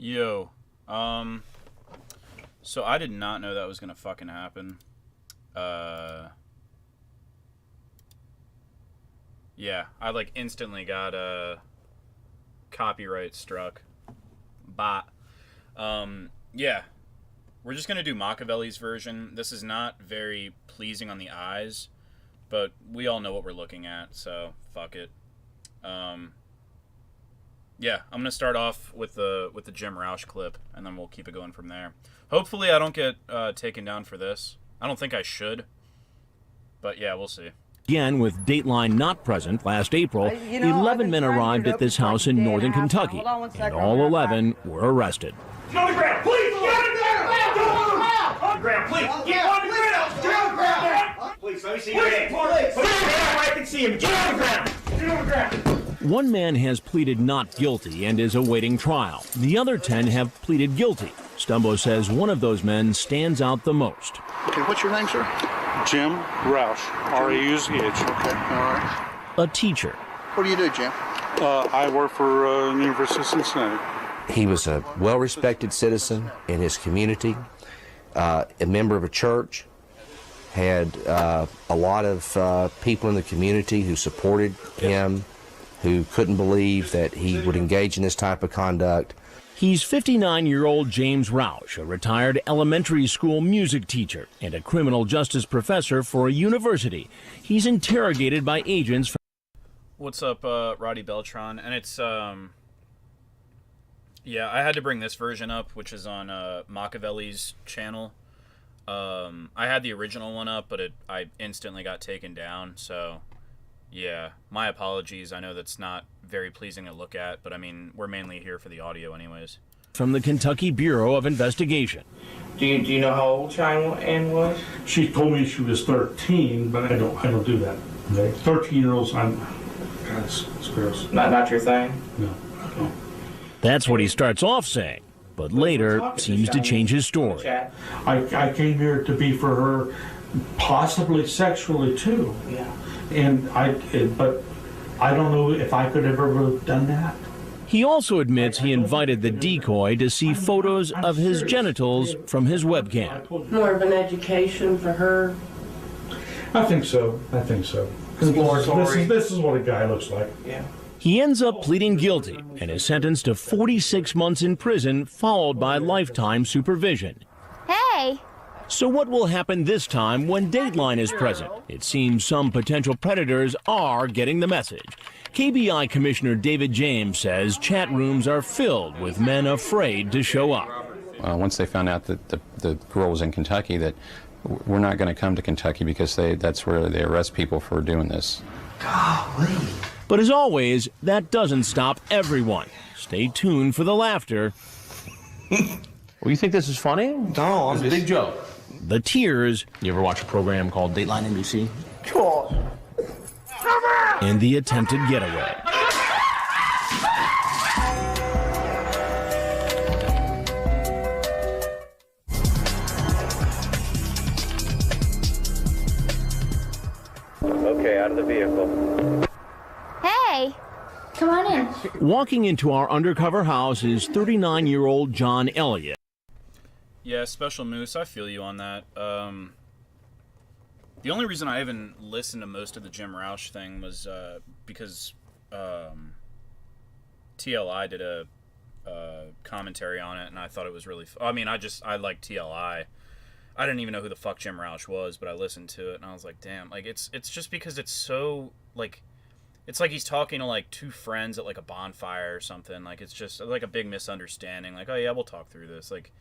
Yo, so I did not know that was gonna fucking happen. Yeah, I like instantly got copyright struck. But, yeah, we're just gonna do Machiavelli's version. This is not very pleasing on the eyes, but we all know what we're looking at, so fuck it. Yeah, I'm gonna start off with the Jim Roush clip, and then we'll keep it going from there. Hopefully, I don't get taken down for this. I don't think I should, but yeah, we'll see. Again, with Dateline not present last April, 11 men arrived at this house in northern Kentucky, and all 11 were arrested. Get on the ground, please! Get on the ground! On the ground, please! Get on the ground! Get on the ground! Please, let me see your hands. Put your hand where I can see him. Get on the ground! Get on the ground! One man has pleaded not guilty and is awaiting trial. The other 10 have pleaded guilty. Stumbo says one of those men stands out the most. Okay, what's your name, sir? Jim Roush, R-A-U-S-H. Okay, all right. A teacher. What do you do, Jim? I work for University of Cincinnati. He was a well-respected citizen in his community, a member of a church, had a lot of people in the community who supported him, who couldn't believe that he would engage in this type of conduct. He's 59-year-old James Roush, a retired elementary school music teacher and a criminal justice professor for a university. He's interrogated by agents from... What's up, Roddy Beltron? And it's, yeah, I had to bring this version up, which is on Machiavelli's channel. I had the original one up, but I instantly got taken down, so... Yeah, my apologies. I know that's not very pleasing to look at, but I mean, we're mainly here for the audio anyways. From the Kentucky Bureau of Investigation. Do you know how old Cheyenne was? She told me she was 13, but I don't do that. Okay? 13-year-olds, God, it's gross. Not your thing? No. Okay. That's what he starts off saying, but later seems to change his story. I came here to be for her, possibly sexually too. Yeah. But I don't know if I could have ever done that. He also admits he invited the decoy to see photos of his genitals from his webcam. More of an education for her? I think so. Exploratory. This is what a guy looks like. Yeah. He ends up pleading guilty and is sentenced to 46 months in prison, followed by lifetime supervision. Hey! So what will happen this time when Dateline is present? It seems some potential predators are getting the message. KBI Commissioner David James says chat rooms are filled with men afraid to show up. Once they found out that the girl was in Kentucky, that we're not going to come to Kentucky because that's where they arrest people for doing this. Golly. But as always, that doesn't stop everyone. Stay tuned for the laughter. Well, you think this is funny? No, it's a big joke. The tears. You ever watch a program called Dateline NBC? Cool. And the attempted getaway. Okay, out of the vehicle. Hey! Come on in. Walking into our undercover house is 39-year-old John Elliott. Yeah, Special Moose, I feel you on that. The only reason I even listened to most of the Jim Roush thing was because TLI did a commentary on it, and I thought it was really... I mean, I like TLI. I didn't even know who the fuck Jim Roush was, but I listened to it, and I was like, damn. Like, it's just because it's so, like... It's like he's talking to, like, two friends at, like, a bonfire or something. Like, it's just, like, a big misunderstanding. Like, oh, yeah, we'll talk through this. Like...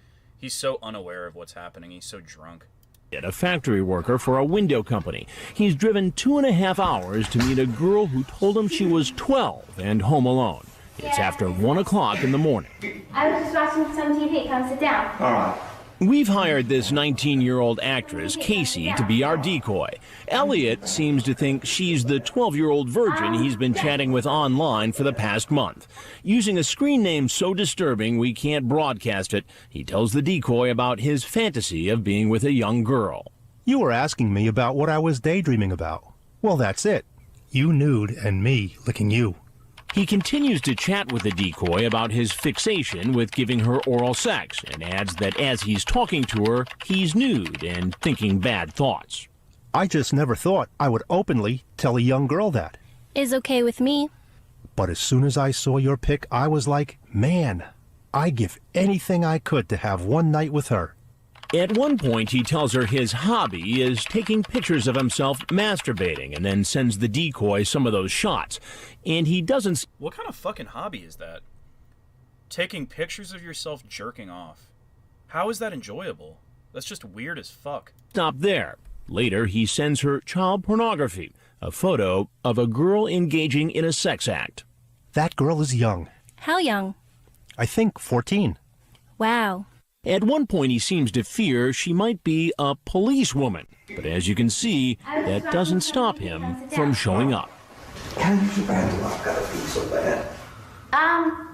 He's so unaware of what's happening. He's so drunk. A factory worker for a window company. He's driven 2.5 hours to meet a girl who told him she was 12 and home alone. It's after 1 o'clock in the morning. I was just watching some TV. Come sit down. All right. We've hired this 19-year-old actress, Casey, to be our decoy. Elliott seems to think she's the 12-year-old virgin he's been chatting with online for the past month. Using a screen name so disturbing we can't broadcast it, he tells the decoy about his fantasy of being with a young girl. You were asking me about what I was daydreaming about. Well, that's it. You nude and me licking you. He continues to chat with the decoy about his fixation with giving her oral sex and adds that as he's talking to her, he's nude and thinking bad thoughts. I just never thought I would openly tell a young girl that. Is okay with me. But as soon as I saw your pic, I was like, man, I'd give anything I could to have one night with her. At one point, he tells her his hobby is taking pictures of himself masturbating and then sends the decoy some of those shots. And he doesn't... What kind of fucking hobby is that? Taking pictures of yourself jerking off. How is that enjoyable? That's just weird as fuck. Stop there. Later, he sends her child pornography, a photo of a girl engaging in a sex act. That girl is young. How young? I think 14. Wow. At one point, he seems to fear she might be a policewoman. But as you can see, that doesn't stop him from showing up. Can you keep acting like I've got to pee so bad?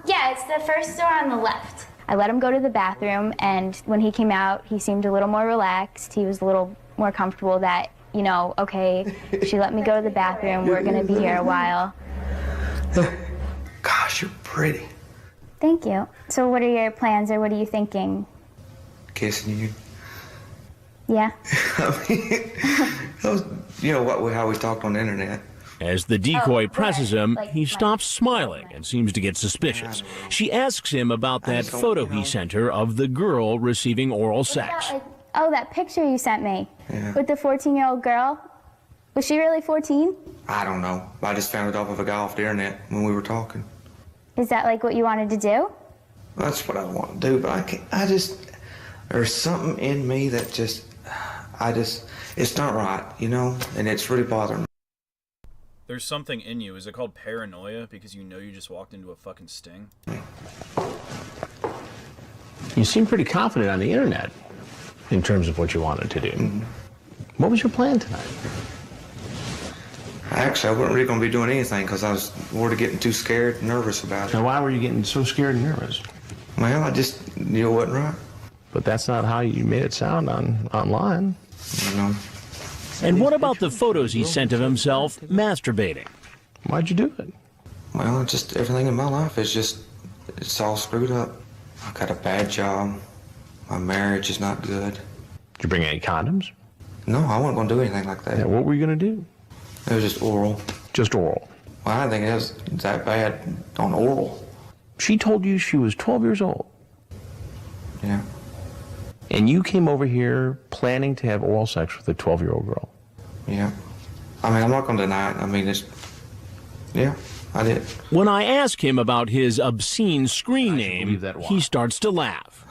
Yeah, it's the first door on the left. I let him go to the bathroom, and when he came out, he seemed a little more relaxed. He was a little more comfortable that, you know, okay, she let me go to the bathroom. We're going to be here a while. Gosh, you're pretty. Thank you. So what are your plans, or what are you thinking? Kissing you. Yeah. I mean, you know what? How we talked on the internet. As the decoy presses him, he stops smiling and seems to get suspicious. She asks him about that photo he sent her of the girl receiving oral sex. Oh, that picture you sent me. Yeah. With the 14-year-old girl. Was she really 14? I don't know. I just found it off of a guy off the internet when we were talking. Is that like what you wanted to do? That's what I want to do, but I can't. There's something in me that it's not right, you know, and it's really bothering me. There's something in you. Is it called paranoia because you know you just walked into a fucking sting? You seem pretty confident on the internet in terms of what you wanted to do. Mm-hmm. What was your plan tonight? Actually, I wasn't really going to be doing anything because I was worried of getting too scared and nervous about it. Now, why were you getting so scared and nervous? Well, I just knew it wasn't right. But that's not how you made it sound online. You know. And what about the photos he sent of himself masturbating? Why'd you do it? Well, just everything in my life it's all screwed up. I got a bad job. My marriage is not good. Did you bring any condoms? No, I wasn't going to do anything like that. Yeah, what were you going to do? It was just oral. Just oral? Well, I didn't think it was that bad on oral. She told you she was 12 years old. Yeah. And you came over here planning to have oral sex with a 12-year-old girl. Yeah. I mean, I'm not going to deny it. I mean, yeah, I did. When I ask him about his obscene screen name, he starts to laugh.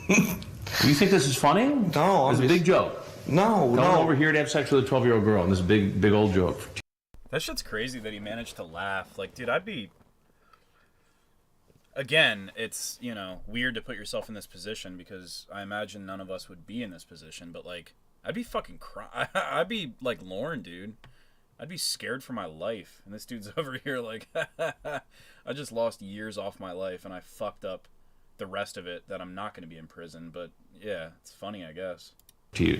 You think this is funny? No. It's a big joke. No. Going over here to have sex with a 12-year-old girl, and this big old joke. That shit's crazy that he managed to laugh. Like, dude, I'd be... Again, it's, you know, weird to put yourself in this position because I imagine none of us would be in this position, but, like, I'd be fucking I'd be like Lorne, dude. I'd be scared for my life. And this dude's over here like, I just lost years off my life and I fucked up the rest of it that I'm not going to be in prison. But, yeah, it's funny, I guess. To you?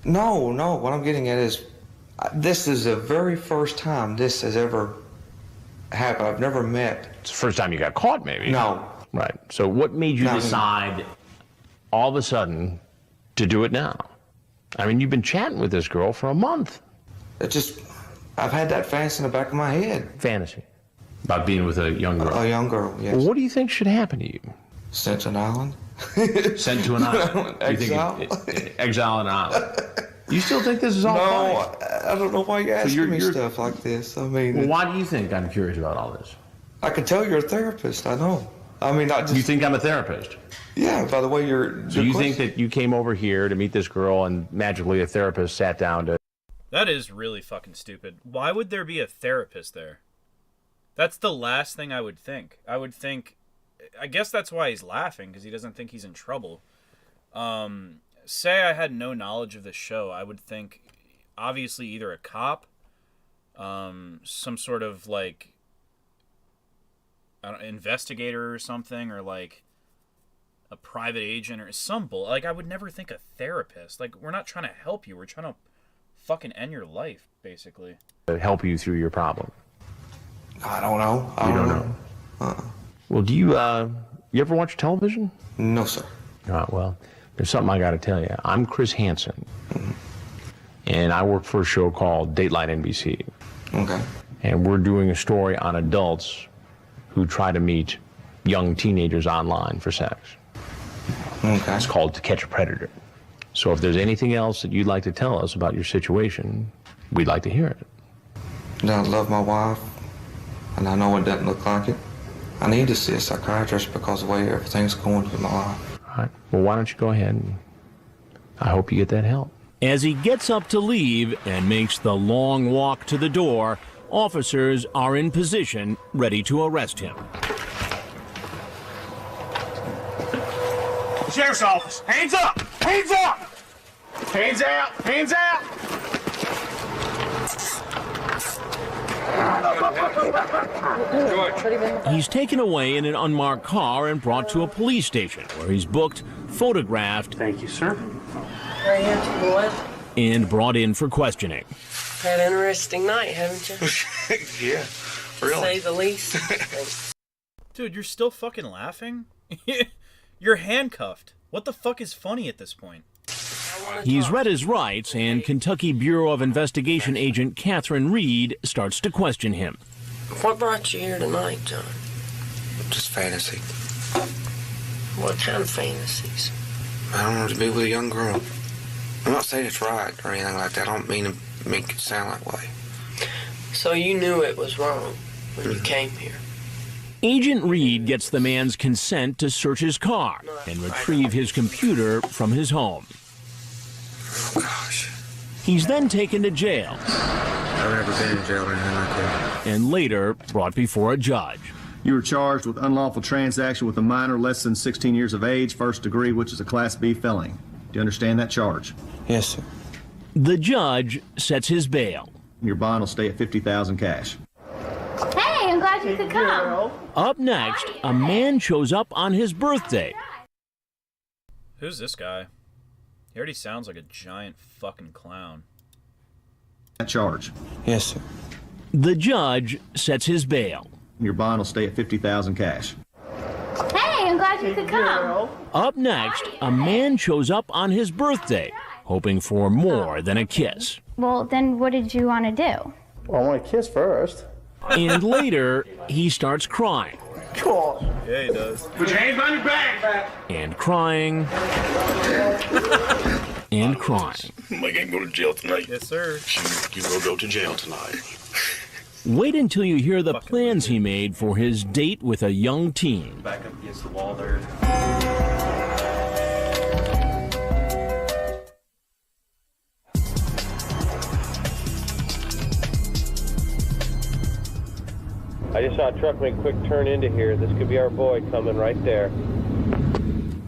No. What I'm getting at is this is the very first time this has ever happened. I've never met. It's the first time you got caught, maybe. No. Right. So what made you decide all of a sudden to do it now? I mean, you've been chatting with this girl for a month. I've had that fantasy in the back of my head. Fantasy? About being with a young girl? A young girl, yes. Well, what do you think should happen to you? Sent to an island. Sent to an island? Exile? Exile on an island. You still think this is all funny? No, I don't know why you're asking me stuff like this. I mean... Well, why do you think I'm curious about all this? I can tell you're a therapist, I know. I mean, I just... You think I'm a therapist? Yeah, by the way you're... So you think that you came over here to meet this girl and magically a therapist sat down to... That is really fucking stupid. Why would there be a therapist there? That's the last thing I would think. I would think... I guess that's why he's laughing, because he doesn't think he's in trouble. Say I had no knowledge of this show, I would think, obviously, either a cop, some sort of, like, I don't know, investigator or something, or, like, a private agent or some bull. Like, I would never think a therapist. Like, we're not trying to help you. We're trying to fucking end your life, basically. help you through your problem. I don't know. You don't know? Well, do you ever watch television? No, sir. All right, well, there's something I got to tell you. I'm Chris Hansen, and I work for a show called Dateline NBC. Okay. And we're doing a story on adults who try to meet young teenagers online for sex. Okay. It's called To Catch a Predator. So if there's anything else that you'd like to tell us about your situation, we'd like to hear it. I love my wife, and I know it doesn't look like it. I need to see a psychiatrist because of the way everything's going through my life. All right. Well, why don't you go ahead and I hope you get that help. As he gets up to leave and makes the long walk to the door, officers are in position, ready to arrest him. Sheriff's office, hands up! Hands up! Hands out! Hands out! He's taken away in an unmarked car and brought to a police station where he's booked, photographed. Thank you, sir. Right here to the left. And brought in for questioning. Had an interesting night, haven't you? Yeah, To say the least. Dude, you're still fucking laughing? You're handcuffed. What the fuck is funny at this point? He's read his rights, and Kentucky Bureau of Investigation agent Catherine Reed starts to question him. What brought you here tonight, John? Just fantasy. What kind of fantasies? I don't want to be with a young girl. I'm not saying it's right or anything like that. I don't mean to make it sound that way. So you knew it was wrong when you came here? Agent Reed gets the man's consent to search his car and retrieve his computer from his home. Oh, gosh. He's then taken to jail. I've never been in jail or anything like that. And later brought before a judge. You were charged with unlawful transaction with a minor less than 16 years of age, first degree, which is a Class B felony. Do you understand that charge? Yes, sir. The judge sets his bail. Your bond will stay at $50,000 cash. Hey, I'm glad you could come. Up next, a man shows up on his birthday. Who's this guy? He already sounds like a giant fucking clown. That charge. Yes, sir. The judge sets his bail. Your bond will stay at $50,000 cash. Hey, I'm glad you could come. Up next, a man shows up on his birthday, hoping for more than a kiss. Well, then what did you want to do? Well, I want a kiss first. And later, he starts crying. Cool. Yeah, he does. Put your hands behind your back. And crying. And crying. Mike ain't going to jail tonight. Yes, sir. You will go to jail tonight. Wait until you hear the plans he made for his date with a young teen. Back up against the wall there. I just saw a truck make a quick turn into here. This could be our boy coming right there.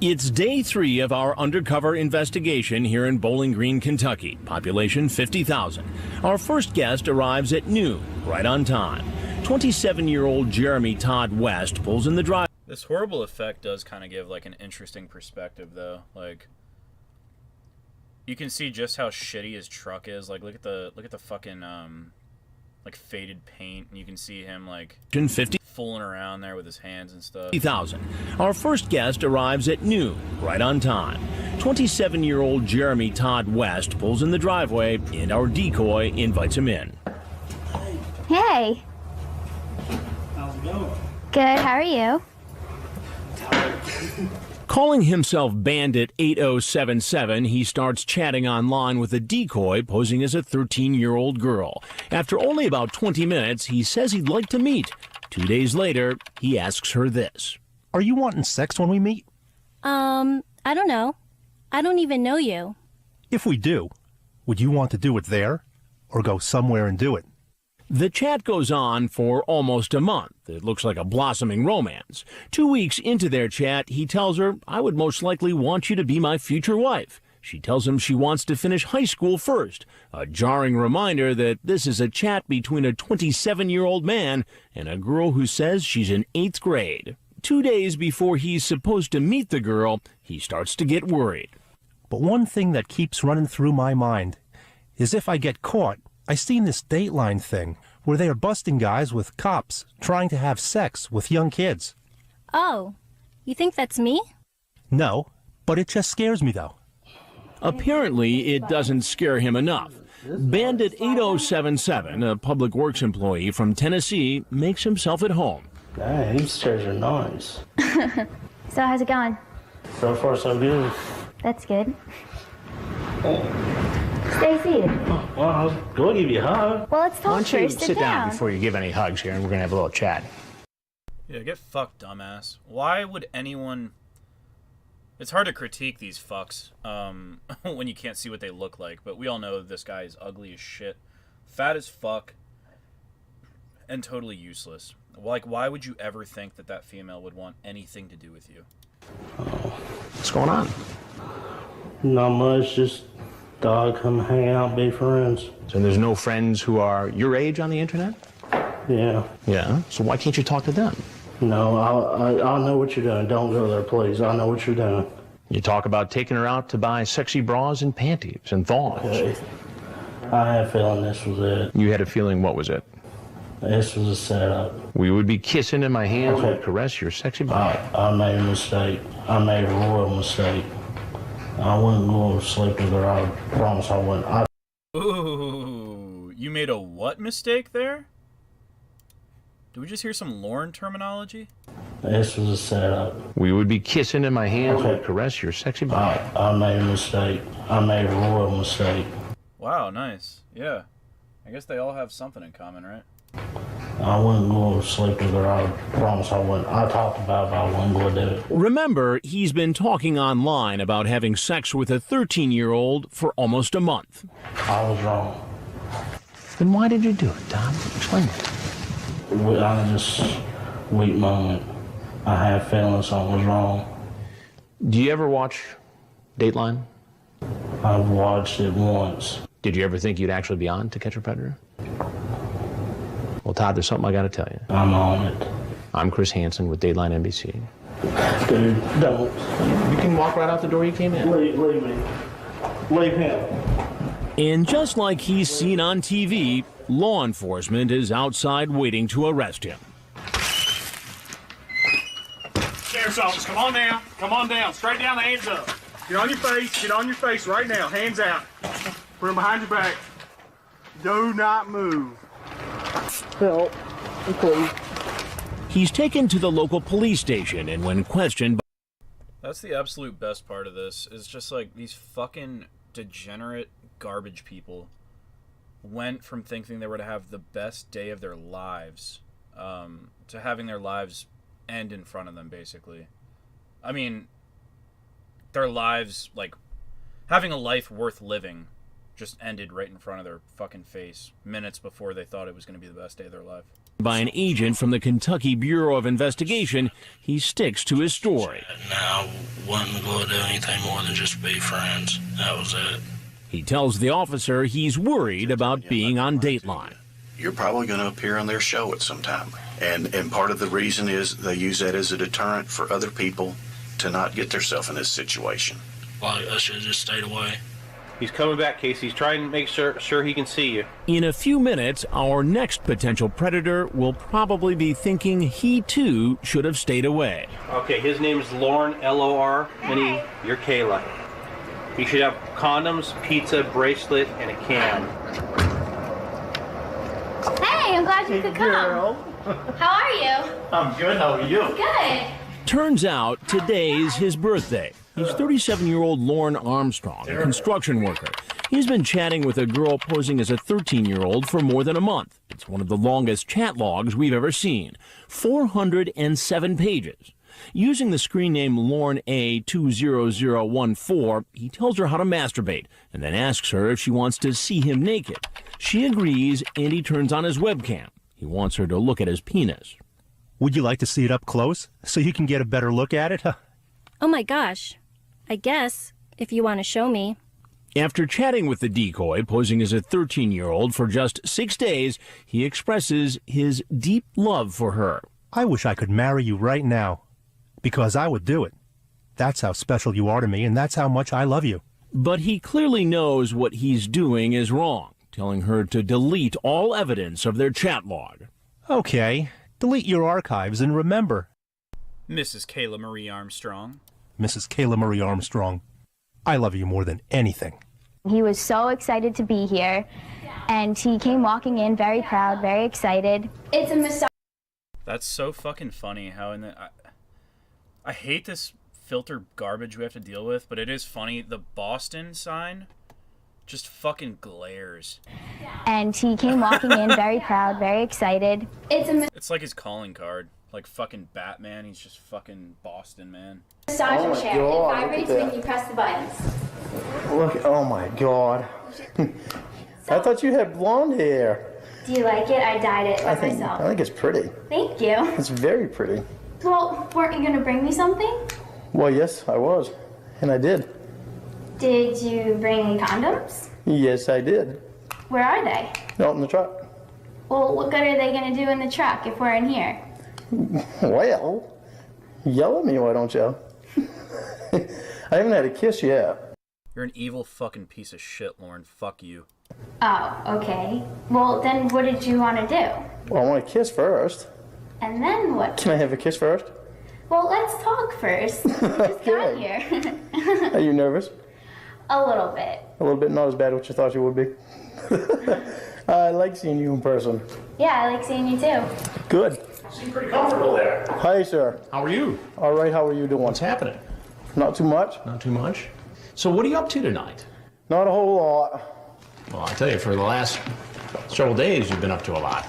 It's day 3 of our undercover investigation here in Bowling Green, Kentucky. Population 50,000. Our first guest arrives at noon, right on time. 27-year-old Jeremy Todd West pulls in the drive. This horrible effect does kind of give like an interesting perspective, though. Like, you can see just how shitty his truck is. Like, look at the fucking like faded paint, and you can see him like fooling around there with his hands and stuff. 50,000. Our first guest arrives at noon, right on time. 27-year-old Jeremy Todd West pulls in the driveway, and our decoy invites him in. Hey. How's it going? Good, how are you? Calling himself Bandit 8077, he starts chatting online with a decoy posing as a 13-year-old girl. After only about 20 minutes, he says he'd like to meet. 2 days later, he asks her this. Are you wanting sex when we meet? I don't know. I don't even know you. If we do, would you want to do it there or go somewhere and do it? The chat goes on for almost a month. It looks like a blossoming romance. 2 weeks into their chat, he tells her, I would most likely want you to be my future wife. She tells him she wants to finish high school first. A jarring reminder that this is a chat between a 27-year-old man and a girl who says she's in 8th grade. 2 days before he's supposed to meet the girl, he starts to get worried. But one thing that keeps running through my mind is if I get caught, I seen this Dateline thing where they are busting guys with cops trying to have sex with young kids. Oh, you think that's me? No, but it just scares me, though. Apparently, it doesn't scare him enough. Bandit 8077, a public works employee from Tennessee, makes himself at home. Hey, these chairs are nice. So how's it going? So far, so good. That's good. Stay seated. Well, I was going to give you a hug. Well, let's Why talk don't you first. sit down before you give any hugs here, and we're going to have a little chat. Yeah, get fucked, dumbass. Why would anyone... It's hard to critique these fucks when you can't see what they look like, but we all know this guy is ugly as shit, fat as fuck, and totally useless. Like, why would you ever think that that female would want anything to do with you? What's going on? Not much, just thought I'd come hang out, be friends. So there's no friends who are your age on the internet? Yeah. Yeah? So why can't you talk to them? No, I know what you're doing. Don't go there, please. I know what you're doing. You talk about taking her out to buy sexy bras and panties and thongs. Okay. I had a feeling this was it. You had a feeling what was it? This was a setup. We would be kissing and my hands would caress your sexy body. I made a mistake. I made a royal mistake. I wouldn't go to sleep with her. I promise I wouldn't. Ooh, you made a what mistake there? Did we just hear some Lorne terminology? This was a setup. We would be kissing and my hands would caress your sexy body. I made a mistake. I made a royal mistake. Wow, nice. Yeah. I guess they all have something in common, right? I wouldn't go to sleep with her. I promise I wouldn't. I talked about it, but I wouldn't go do it. Remember, he's been talking online about having sex with a 13-year-old for almost a month. I was wrong. Then why did you do it, Tom? Explain it. I just, weak moment. I had feeling something was wrong. Do you ever watch Dateline? I've watched it once. Did you ever think you'd actually be on To Catch a Predator? Well, Todd, there's something I got to tell you. I'm on it. I'm Chris Hansen with Dateline NBC. Dude, don't. You can walk right out the door you came in. Leave me. Leave him. And just like he's seen on TV, law enforcement is outside waiting to arrest him. Sheriff's office, come on down. Come on down. Straight down, the hands up. Get on your face. Get on your face right now. Hands out. Put them behind your back. Do not move. Help. Please. He's taken to the local police station, and when questioned... That's the absolute best part of this, is just like these fucking degenerate garbage people went from thinking they were to have the best day of their lives to having their lives end in front of them, basically. I mean, their lives, like, having a life worth living just ended right in front of their fucking face minutes before they thought it was going to be the best day of their life. By an agent from the Kentucky Bureau of Investigation, he sticks to his story. I wasn't going to do anything more than just be friends. That was it. He tells the officer he's worried about being on Dateline. You're probably going to appear on their show at some time. And part of the reason is they use that as a deterrent for other people to not get themselves in this situation. Well, I should have just stayed away. He's coming back, Casey. He's trying to make sure he can see you. In a few minutes, our next potential predator will probably be thinking he too should have stayed away. Okay, his name is Lorne, L-O-R, and you're Kayla. He should have condoms, pizza, bracelet, and a can. Hey, I'm glad you could come. How are you? I'm good. How are you? Good. Turns out today's his birthday. He's 37-year-old Lorne Armstrong, a construction worker. He's been chatting with a girl posing as a 13-year-old for more than a month. It's one of the longest chat logs we've ever seen, 407 pages. Using the screen name Lorne A20014, he tells her how to masturbate and then asks her if she wants to see him naked. She agrees, and he turns on his webcam. He wants her to look at his penis. Would you like to see it up close so you can get a better look at it? Oh my gosh. I guess, if you want to show me. After chatting with the decoy, posing as a 13-year-old for just 6 days, he expresses his deep love for her. I wish I could marry you right now, because I would do it. That's how special you are to me, and that's how much I love you. But he clearly knows what he's doing is wrong. telling her to delete all evidence of their chat log. Okay, delete your archives and remember. Mrs. Kayla Marie Armstrong. Mrs. Kayla Marie Armstrong, I love you more than anything. He was so excited to be here, and he came walking in very proud, very excited. It's a massage. That's so fucking funny how in the... I hate this filter garbage we have to deal with, but it is funny. The Boston sign just fucking glares. And he came walking in very proud, very excited. It's like his calling card. Like fucking Batman, he's just fucking Boston, man. Massage chair. It vibrates when you press the buttons. Look, oh my God. I thought you had blonde hair. Do you like it? I dyed it by myself. I think it's pretty. Thank you. It's very pretty. Well, weren't you going to bring me something? Well, yes, I was. And I did. Did you bring condoms? Yes, I did. Where are they? Out in the truck. Well, what good are they going to do in the truck if we're in here? Well, yell at me, why don't you? I haven't had a kiss yet. You're an evil fucking piece of shit, Lorne. Fuck you. Oh, okay. Well, then what did you want to do? Well, I want a kiss first. And then what? Can I have a kiss first? Well, let's talk first. We just got here. Are you nervous? A little bit. A little bit, not as bad as what you thought you would be. I like seeing you in person. Yeah, I like seeing you too. Good. Seem pretty comfortable there. Hi, sir. How are you? All right, how are you doing? What's happening? Not too much. Not too much? So what are you up to tonight? Not a whole lot. Well, I tell you, for the last several days, you've been up to a lot.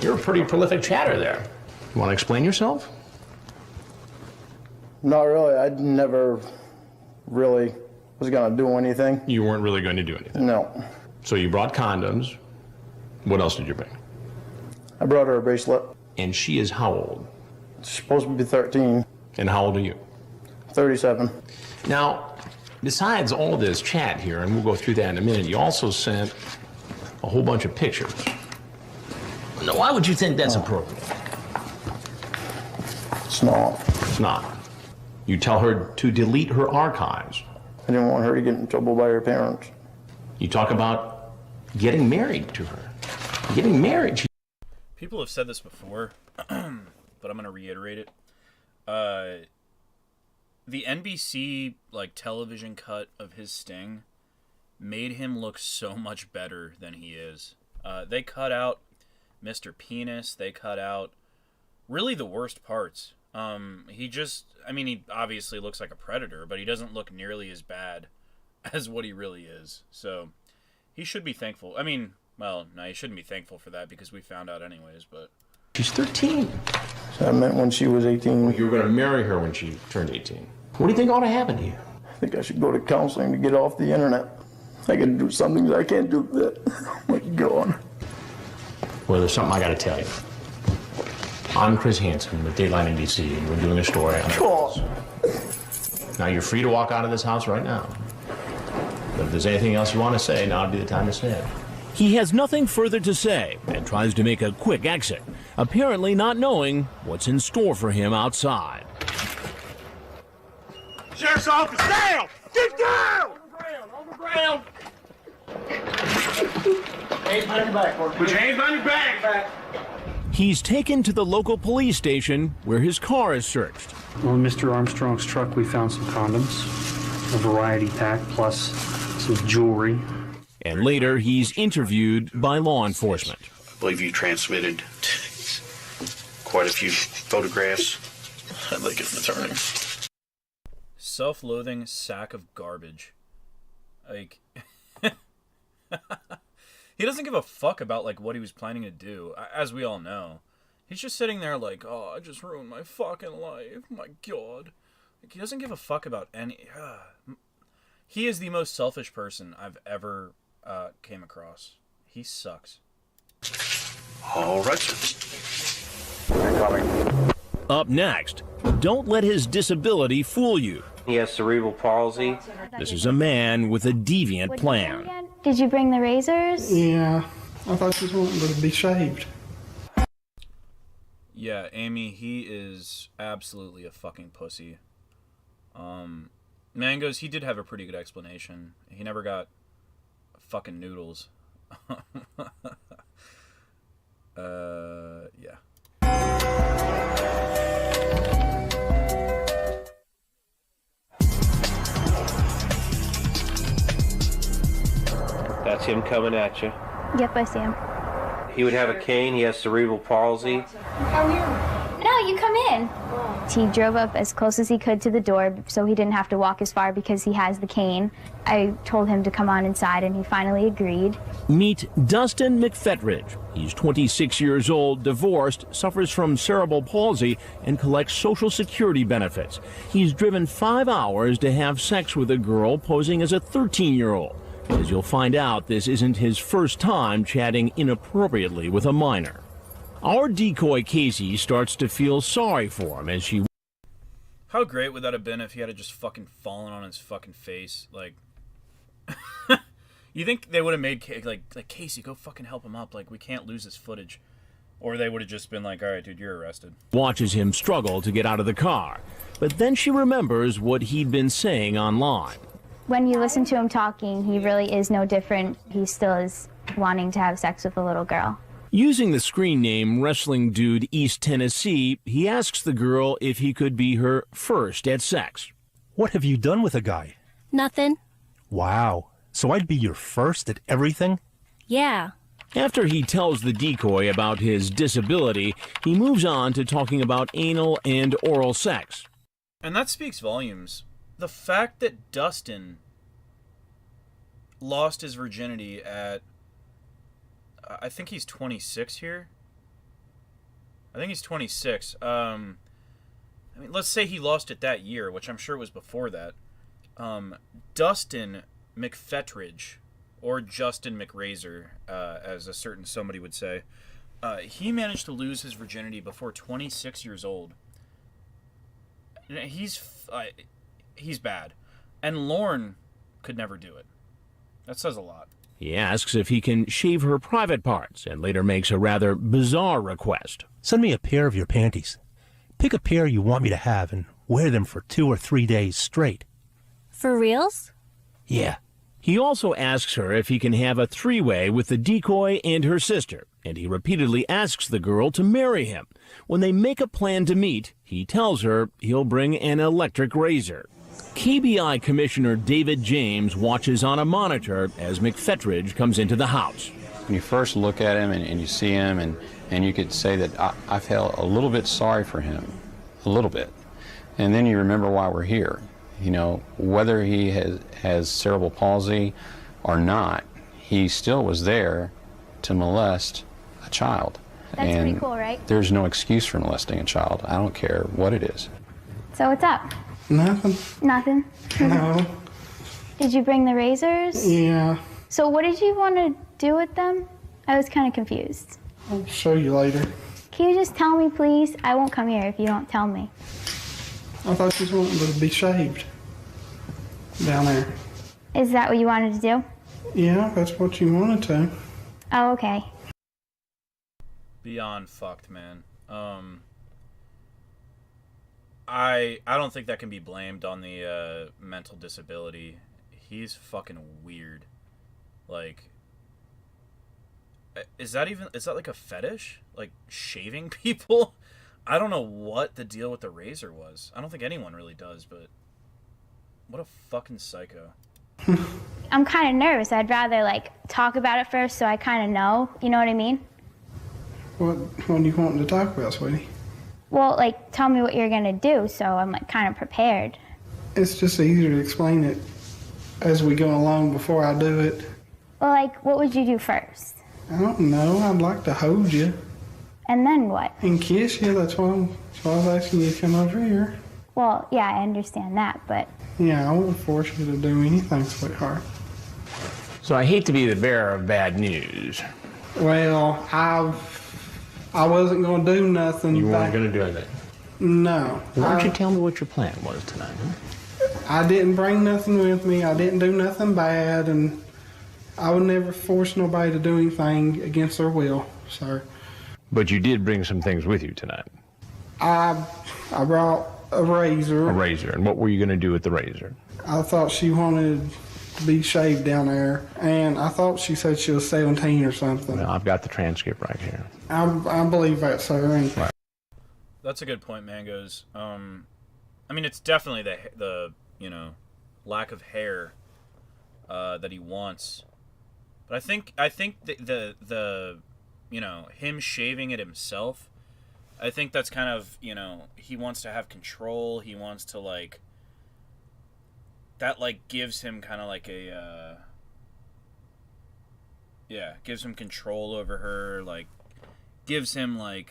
You're a pretty prolific chatter there. You want to explain yourself? Not really. I never really was going to do anything. You weren't really going to do anything? No. So you brought condoms. What else did you bring? I brought her a bracelet. And she is how old? She's supposed to be 13. And how old are you? 37. Now, besides all this chat here, and we'll go through that in a minute, you also sent a whole bunch of pictures. Now, why would you think that's appropriate? It's not. It's not. You tell her to delete her archives. I didn't want her to get in trouble by her parents. You talk about getting married to her. Getting married. People have said this before, but I'm going to reiterate it. The NBC television cut of his sting made him look so much better than he is. They cut out Mr. Penis. They cut out really the worst parts. He obviously looks like a predator, but he doesn't look nearly as bad as what he really is. So he should be thankful. Well, no, he shouldn't be thankful for that because we found out anyways, but... She's 13. So I meant when she was 18. You were going to marry her when she turned 18. What do you think ought to happen to you? I think I should go to counseling to get off the internet. I can do some things I can't do that. Oh my God. Well, there's something I got to tell you. I'm Chris Hansen with Dateline NBC, and we're doing a story on this. Now, you're free to walk out of this house right now. But if there's anything else you want to say, now would be the time to say it. He has nothing further to say and tries to make a quick exit, apparently not knowing what's in store for him outside. Sheriff's office, down! Get down! On the ground! Hands behind your back, Put your hands behind your back! He's taken to the local police station where his car is searched. On Mr. Armstrong's truck, we found some condoms, a variety pack, plus some jewelry. And later, he's interviewed by law enforcement. I believe you transmitted quite a few photographs. I'd like an attorney. Self-loathing sack of garbage. He doesn't give a fuck about what he was planning to do, as we all know. He's just sitting there oh, I just ruined my fucking life. My God. He doesn't give a fuck about any... He is the most selfish person I've ever came across. He sucks. All right, sir. Up next, don't let his disability fool you. He has cerebral palsy. This is a man with a deviant plan. Did you bring the razors? Yeah, I thought you was wanting to be shaved. Yeah, Amy, he is absolutely a fucking pussy. Mangoes, he did have a pretty good explanation. He never got fucking noodles. Yeah. That's him coming at you. Yep, I see him. He would have a cane. He has cerebral palsy. No, you come in. He drove up as close as he could to the door so he didn't have to walk as far because he has the cane. I told him to come on inside and he finally agreed. Meet Dustin McPhetridge. He's 26 years old, divorced, suffers from cerebral palsy, and collects Social Security benefits. He's driven 5 hours to have sex with a girl posing as a 13-year-old. As you'll find out, this isn't his first time chatting inappropriately with a minor. Our decoy Casey starts to feel sorry for him as she... How great would that have been if he had just fucking fallen on his fucking face? Like, you think they would have made, like, Casey, go fucking help him up. Like, we can't lose this footage. Or they would have just been like, all right, dude, you're arrested. Watches him struggle to get out of the car. But then she remembers what he'd been saying online. When you listen to him talking, he really is no different. He still is wanting to have sex with a little girl. Using the screen name Wrestling Dude East Tennessee, he asks the girl if he could be her first at sex. What have you done with a guy? Nothing. Wow. So I'd be your first at everything? Yeah. After he tells the decoy about his disability, he moves on to talking about anal and oral sex. And that speaks volumes. The fact that Dustin lost his virginity at, I think he's 26 here. I think he's 26. I mean, let's say he lost it that year, which I'm sure was before that. Dustin McPhetridge, or Justin McRazor, as a certain somebody would say, he managed to lose his virginity before 26 years old. He's bad. And Lorne could never do it. That says a lot. He asks if he can shave her private parts and later makes a rather bizarre request. Send me a pair of your panties. Pick a pair you want me to have and wear them for 2 or 3 days straight. For reals? Yeah. He also asks her if he can have a three-way with the decoy and her sister, and he repeatedly asks the girl to marry him. When they make a plan to meet, he tells her he'll bring an electric razor. KBI Commissioner David James watches on a monitor as McPhetridge comes into the house. When you first look at him and you see him, and you could say that I felt a little bit sorry for him, a little bit. And then you remember why we're here. You know, whether he has cerebral palsy or not, he still was there to molest a child. That's and pretty cool, right? There's no excuse for molesting a child. I don't care what it is. So what's up? Nothing. Nothing? No. Did you bring the razors? Yeah. So what did you want to do with them? I was kind of confused. I'll show you later. Can you just tell me, please? I won't come here if you don't tell me. I thought you wanted them to be shaved down there. Is that what you wanted to do? Yeah, that's what you wanted to. Oh, okay. Beyond fucked, man. I don't think that can be blamed on the mental disability. He's fucking weird. Like, is that like a fetish? Like shaving people? I don't know what the deal with the razor was. I don't think anyone really does, but what a fucking psycho. I'm kind of nervous. I'd rather like talk about it first so I kind of know. You know what I mean? What do you want to talk about, sweetie? Well, like, tell me what you're going to do so I'm like kind of prepared. It's just easier to explain it as we go along before I do it. Well, like, what would you do first? I don't know. I'd like to hold you. And then what? And kiss you. That's why I was asking you to come over here. Well, yeah, I understand that, but... Yeah, I won't force you to do anything, sweetheart. So I hate to be the bearer of bad news. Well, I wasn't going to do nothing. You weren't going to do anything? No. Why don't you tell me what your plan was tonight, huh? I didn't bring nothing with me. I didn't do nothing bad, and I would never force nobody to do anything against their will, sir. But you did bring some things with you tonight. I brought a razor. A razor. And what were you going to do with the razor? I thought she wanted to be shaved down there, and I thought she said she was 17 or something. Well, I've got the transcript right here. I believe that, sir. And right. That's a good point, Mangoes. I mean, it's definitely the lack of hair that he wants, but I think the him shaving it himself, I think that's kind of, he wants to have control. He wants to that gives him kind of like a gives him control over her, gives him I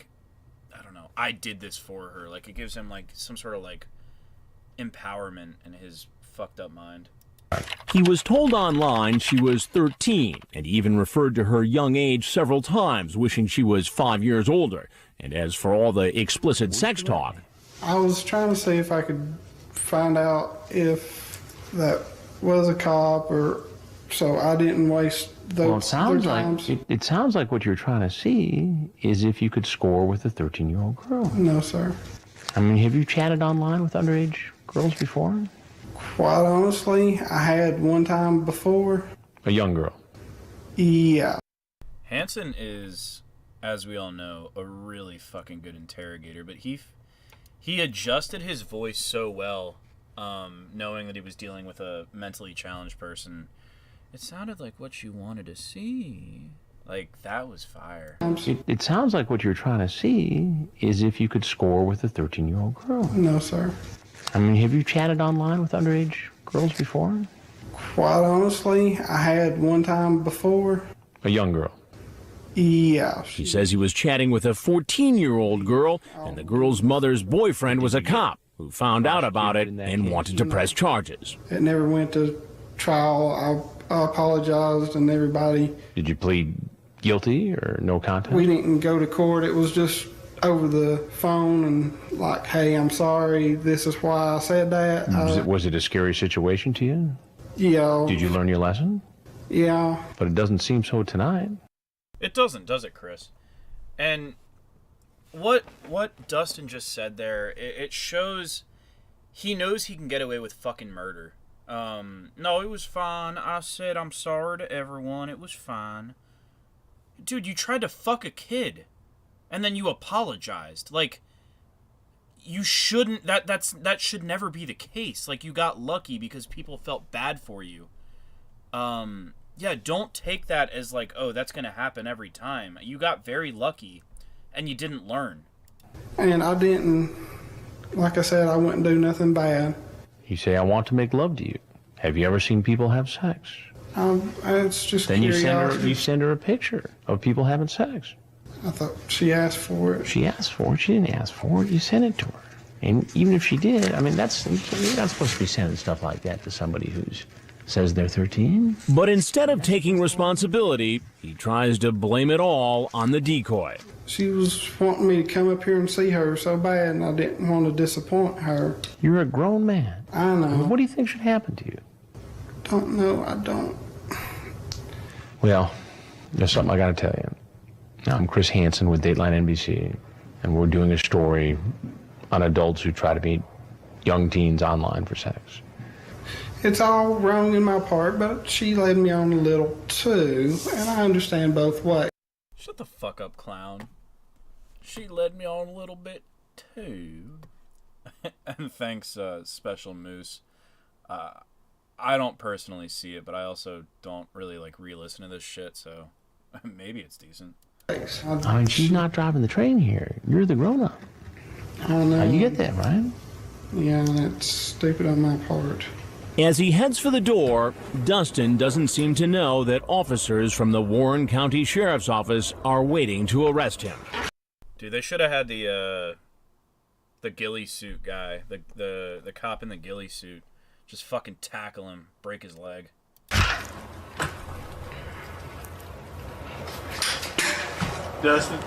don't know, I did this for her, it gives him some sort of empowerment in his fucked up mind. He was told online she was 13 and even referred to her young age several times, wishing she was 5 years older. And as for all the explicit sex talk, I was trying to see if I could find out if that was a cop, or so I didn't waste those. Well, it sounds like what you're trying to see is if you could score with a 13-year-old girl. No, sir. I mean, have you chatted online with underage girls before? Quite honestly, I had one time before. A young girl? Yeah. Hansen is, as we all know, a really fucking good interrogator, but he adjusted his voice so well, knowing that he was dealing with a mentally challenged person. It sounded like what you wanted to see. That was fire. It sounds like what you're trying to see is if you could score with a 13-year-old girl. No, sir. I mean, have you chatted online with underage girls before? Quite honestly, I had one time before. A young girl? Yeah. He says he was chatting with a 14-year-old girl, and the girl's mother's boyfriend was a cop who found out about it and wanted to press charges. It never went to trial. I apologized and everybody. Did you plead guilty or no contest? We didn't go to court. It was just over the phone and hey, I'm sorry. This is why I said that. Was it a scary situation to you? Yeah. Did you learn your lesson? Yeah. But it doesn't seem so tonight. It doesn't, does it, Chris? And what Dustin just said there, it shows he knows he can get away with fucking murder. No, it was fine. I said I'm sorry to everyone. It was fine. Dude, you tried to fuck a kid, and then you apologized. You shouldn't. That should never be the case. You got lucky because people felt bad for you. Yeah, don't take that as oh, that's gonna happen every time. You got very lucky, and you didn't learn. And I didn't. Like I said, I wouldn't do nothing bad. You say, I want to make love to you. Have you ever seen people have sex? It's just then curiosity. you send her a picture of people having sex. I thought she asked for it. She asked for it. She didn't ask for it. You sent it to her. And even if she did, I mean, you're not supposed to be sending stuff like that to somebody who says they're 13. But instead of taking responsibility, he tries to blame it all on the decoy. She was wanting me to come up here and see her so bad, and I didn't want to disappoint her. You're a grown man. I know. What do you think should happen to you? Don't know. I don't. Well, there's something I got to tell you. I'm Chris Hansen with Dateline NBC, and we're doing a story on adults who try to meet young teens online for sex. It's all wrong in my part, but she led me on a little too, and I understand both ways. Shut the fuck up, clown. She led me on a little bit too. And thanks, Special Moose. I don't personally see it, but I also don't really re-listen to this shit, so maybe it's decent. I mean, she's not driving the train here. You're the grown-up. I know. You get that, right? Yeah, that's stupid on my part. As he heads for the door, Dustin doesn't seem to know that officers from the Warren County Sheriff's Office are waiting to arrest him. Dude, they should have had the ghillie suit guy, the cop in the ghillie suit, just fucking tackle him, break his leg. Dustin,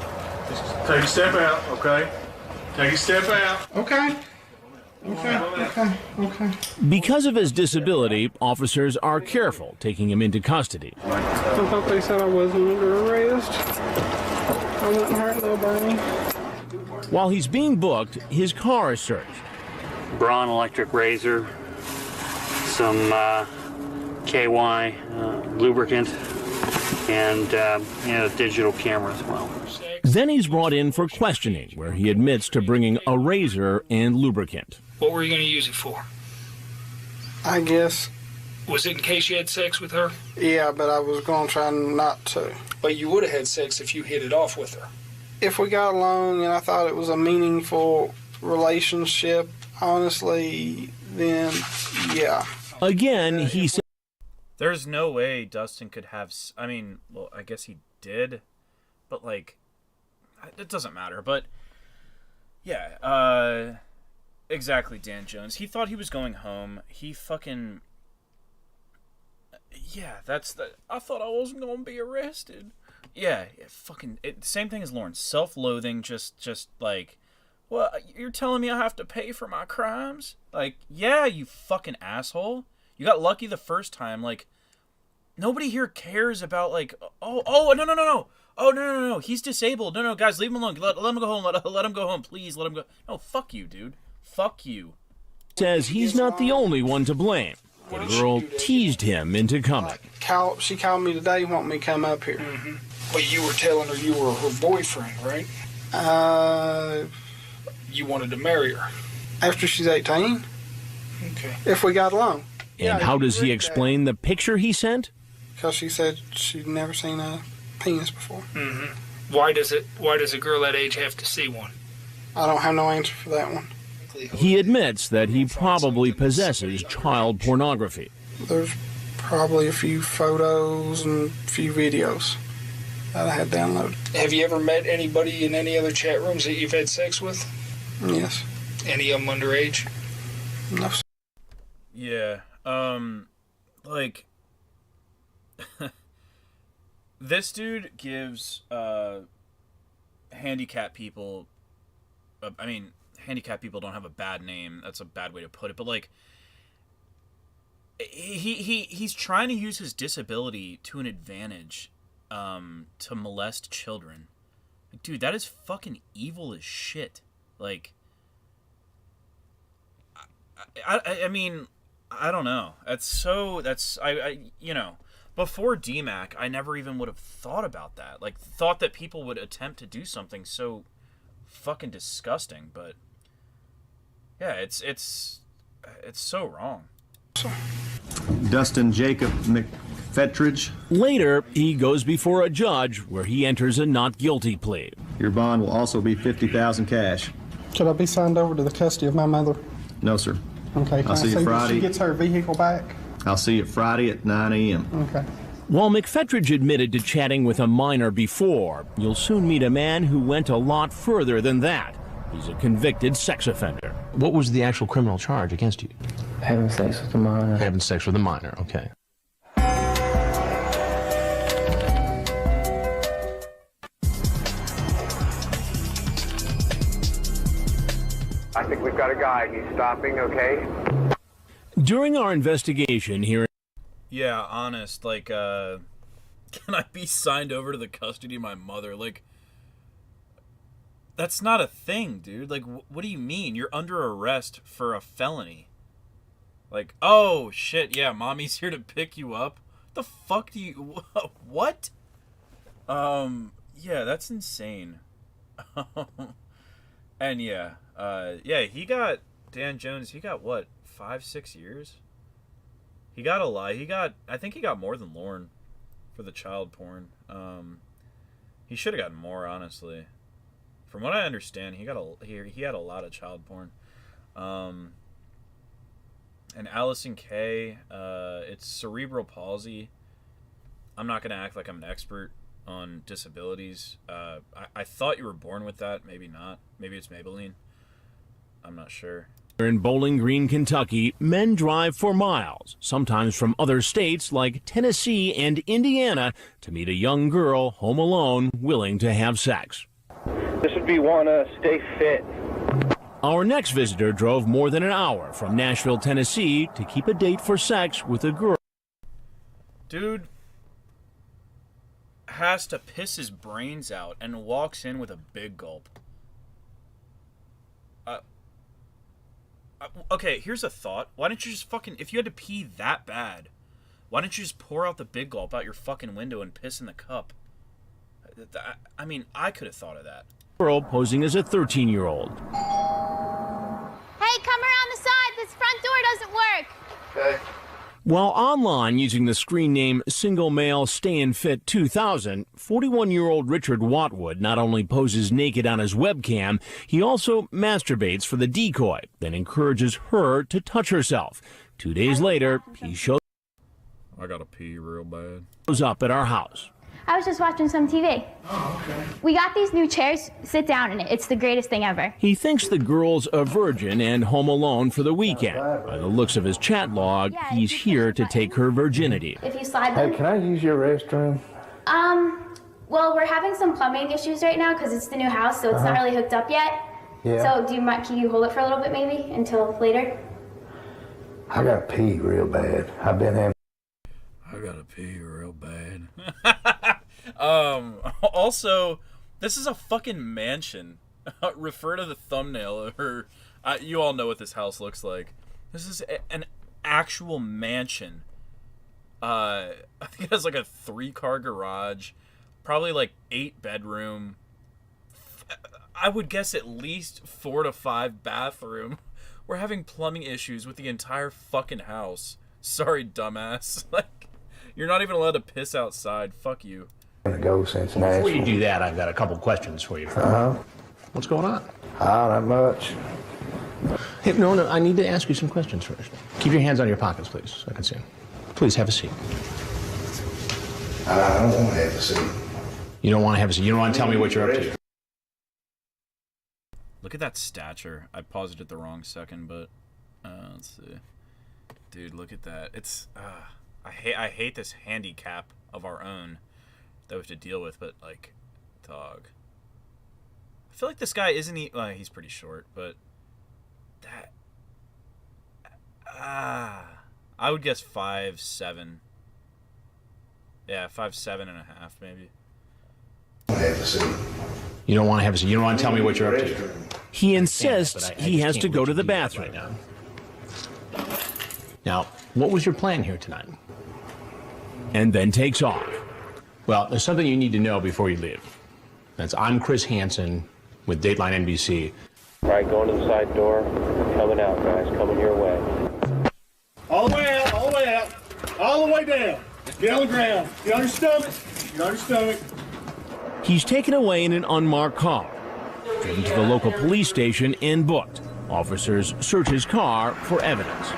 just take a step out, okay? Take a step out. Okay. Because of his disability, officers are careful taking him into custody. I thought they said I wasn't under arrest. I wouldn't hurt nobody. While he's being booked, his car is searched. Braun electric razor, some KY, lubricant, and digital camera as well. Then he's brought in for questioning, where he admits to bringing a razor and lubricant. What were you going to use it for? I guess. Was it in case you had sex with her? Yeah, but I was going to try not to. But you would have had sex if you hit it off with her. If we got along and I thought it was a meaningful relationship, honestly, then yeah. Again, he said... There's no way Dustin could have... I mean, well, I guess he did. But, like, it doesn't matter. But, yeah, exactly, Dan Jones. He thought he was going home. He fucking... Yeah, I thought I wasn't going to be arrested. Yeah, fucking... same thing as Lorne. Self-loathing, just like... Well, you're telling me I have to pay for my crimes? Like, yeah, you fucking asshole. You got lucky the first time. Like, nobody here cares about, like... no. Oh, no. He's disabled. No, guys, leave him alone. Let him go home. Let him go home. Please, let him go. No, fuck you, dude. Fuck you. Says he's not the only one to blame. The girl teased him into coming. She called me today, wanting me to come up here. Mm-hmm. Well, you were telling her you were her boyfriend, right? You wanted to marry her. After she's 18. Okay. If we got along. And how does he explain the picture he sent? Because she said she'd never seen a penis before. Mm-hmm. Why does a girl that age have to see one? I don't have no answer for that one. He admits that he probably possesses child pornography. There's probably a few photos and a few videos that I had downloaded. Have you ever met anybody in any other chat rooms that you've had sex with? Yes. Any of them underage? No. Yeah. Like... This dude gives handicapped people... handicapped people don't have a bad name. That's a bad way to put it. But, like, he's trying to use his disability to an advantage to molest children. Like, dude, that is fucking evil as shit. Like, I mean, I don't know. Before DMAC, I never even would have thought about that. Like, thought that people would attempt to do something so fucking disgusting, but yeah, it's so wrong. Dustin Jacob McPhetridge. Later, he goes before a judge where he enters a not guilty plea. Your bond will also be $50,000 cash. Should I be signed over to the custody of my mother? No, sir. Okay. I'll see you Friday. She gets her vehicle back? I'll see you Friday at 9 a.m. Okay. While McPhetridge admitted to chatting with a minor before, you'll soon meet a man who went a lot further than that. He's a convicted sex offender. What was the actual criminal charge against you? Having sex with a minor. Having sex with a minor, okay. I think we've got a guy. He's stopping, okay? During our investigation here... Yeah, honest, like, can I be signed over to the custody of my mother? Like, that's not a thing, dude. Like, what do you mean? You're under arrest for a felony. Like, oh, shit, yeah, mommy's here to pick you up? The fuck do you... What? Yeah, that's insane. And yeah, he got... Dan Jones, he got, what, 5-6 years? He got a lot. I think he got more than Lorne for the child porn. He should have gotten more, honestly. From what I understand, he had a lot of child porn. And Allison Kay, it's cerebral palsy. I'm not gonna act like I'm an expert on disabilities. I thought you were born with that. Maybe not. Maybe it's Maybelline. I'm not sure. In Bowling Green, Kentucky, men drive for miles, sometimes from other states like Tennessee and Indiana, to meet a young girl home alone willing to have sex. This would be one stay fit. Our next visitor drove more than an hour from Nashville, Tennessee to keep a date for sex with a girl. Dude has to piss his brains out and walks in with a big gulp. Okay, here's a thought. Why don't you just fucking... If you had to pee that bad, Why didn't you just pour out the big gulp out your fucking window and piss in the cup? I mean, I could have thought of that. Girl posing as a 13-year-old. Hey, come around the side. This front door doesn't work. Okay. While online using the screen name Single Male Stayin' Fit 2000, 41-year-old Richard Wattwood not only poses naked on his webcam, he also masturbates for the decoy, then encourages her to touch herself. 2 days later, he shows I gotta pee real bad. Up at our house. I was just watching some TV. Oh, okay. We got these new chairs. Sit down in it. It's the greatest thing ever. He thinks the girl's a virgin and home alone for the weekend. By the looks of his chat log, he's here to take her virginity. If you slide them. Hey, can I use your restroom? Well, we're having some plumbing issues right now because it's the new house, so it's not really hooked up yet. Yeah. So can you hold it for a little bit maybe until later? I gotta pee real bad. I've been having. I gotta pee real bad. Also, this is a fucking mansion. Refer to the thumbnail of her. You all know what this house looks like. This is an actual mansion. I think it has like a 3-car garage, probably like 8 bedroom. I would guess at least 4 to 5 bathroom. We're having plumbing issues with the entire fucking house. Sorry, dumbass. Like, you're not even allowed to piss outside. Fuck you. Go since Before you do that, I've got a couple questions for you. What's going on? Not much. Hey, no, I need to ask you some questions first. Keep your hands on your pockets, please, so I can see them. Please have a seat. I don't want to have a seat. You don't want to have a seat? You don't want to tell me what you're up to? Look at that stature. I paused it at the wrong second, but let's see. Dude, look at that. It's I hate this handicap of our own that we have to deal with, but like, dog. I feel like this guy isn't he's pretty short, but that I would guess 5'7". Yeah, 5'7.5" maybe. You don't want to have a seat. You don't want to tell me what you're up to. He insists he has to go to the bathroom. Right now, what was your plan here tonight? And then takes off. Well, there's something you need to know before you leave. I'm Chris Hansen with Dateline NBC. All right, going to the side door. Coming out, guys. Coming your way. All the way out, all the way out. All the way down. Get on the ground. Get on your stomach. Get on your stomach. He's taken away in an unmarked car, driven to the local police station and booked. Officers search his car for evidence.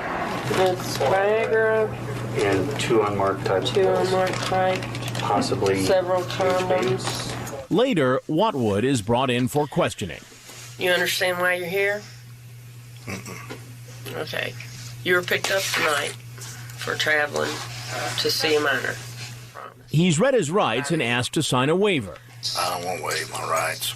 It's Viagra. And 2 unmarked types. 2 unmarked type. Possibly. Several condoms. Later, Wattwood is brought in for questioning. You understand why you're here? Okay. You were picked up tonight for traveling to see a minor. He's read his rights and asked to sign a waiver. I don't want to waive my rights.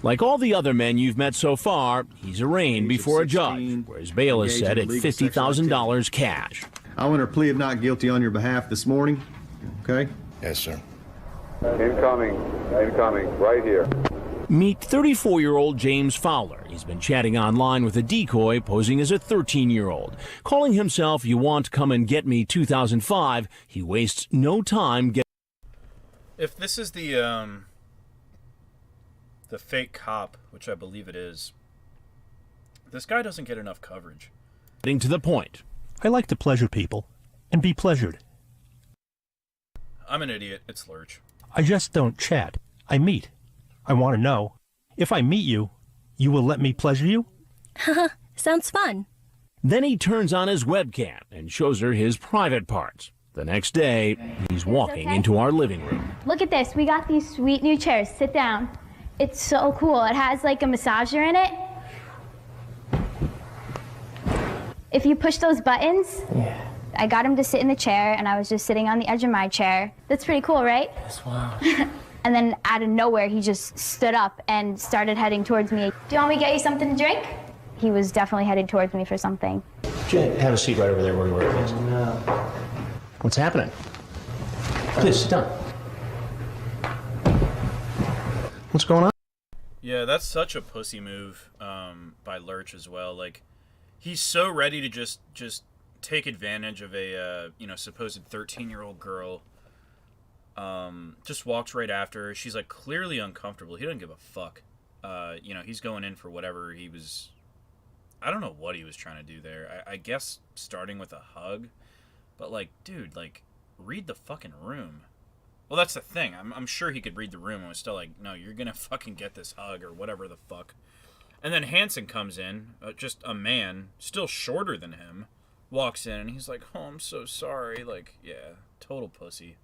Like all the other men you've met so far, he's arraigned before a judge, where his bail is set at $50,000 cash. I'll enter a plea of not guilty on your behalf this morning. Okay? Yes, sir. Incoming, right here. Meet 34-year-old James Fowler. He's been chatting online with a decoy posing as a 13-year-old. Calling himself You Want Come and Get Me 2005, he wastes no time getting... If this is the fake cop, which I believe it is, this guy doesn't get enough coverage. Getting to the point. I like to pleasure people and be pleasured. I'm an idiot. It's Lurch. I just don't chat. I meet. I want to know. If I meet you, you will let me pleasure you? Haha, sounds fun. Then he turns on his webcam and shows her his private parts. The next day, he's walking into our living room. Look at this. We got these sweet new chairs. Sit down. It's so cool. It has like a massager in it. If you push those buttons, I got him to sit in the chair, and I was just sitting on the edge of my chair. That's pretty cool, right? That's wild. And then out of nowhere, he just stood up and started heading towards me. Do you want me to get you something to drink? He was definitely headed towards me for something. Have a seat right over there where you were, please. No. What's happening? Please, sit down. What's going on? Yeah, that's such a pussy move by Lurch as well. Like, he's so ready to just take advantage of a supposed 13-year-old girl. Just walks right after her. She's like clearly uncomfortable. He doesn't give a fuck. He's going in for whatever he was. I don't know what he was trying to do there. I guess starting with a hug, but like, dude, like, read the fucking room. Well, that's the thing. I'm sure he could read the room and was still like, no, you're gonna fucking get this hug or whatever the fuck. And then Hansen comes in, just a man, still shorter than him, walks in and he's like, oh, I'm so sorry. Like, yeah, total pussy.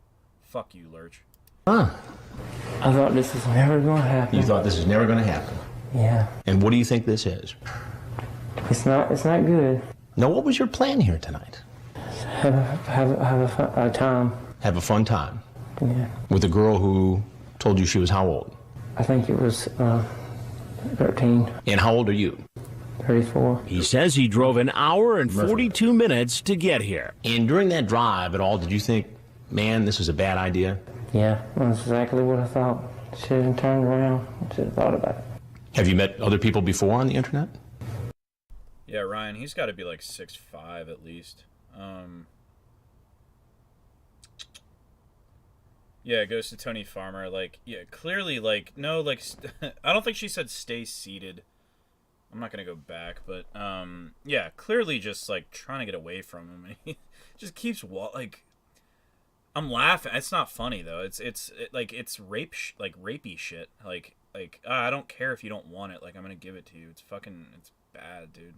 Fuck you, Lurch. Huh. I thought this was never going to happen. You thought this was never going to happen? Yeah. And what do you think this is? It's not good. Now, what was your plan here tonight? Have a time. Have a fun time? Yeah. With a girl who told you she was how old? I think it was 13. And how old are you? 34. He says he drove an hour and 42 minutes to get here. And during that drive at all, did you think, man, this is a bad idea? Yeah, that's exactly what I thought. Should have turned around. Should have thought about it. Have you met other people before on the internet? Yeah, Ryan, he's got to be like 6'5" at least. Yeah, it goes to Tony Farmer. Like, yeah, clearly, like, no, like, I don't think she said stay seated. I'm not going to go back, but, yeah, clearly just, like, trying to get away from him. And he just keeps, like, I'm laughing. It's not funny, though. It's rapey shit. Like, I don't care if you don't want it. Like, I'm going to give it to you. It's bad, dude.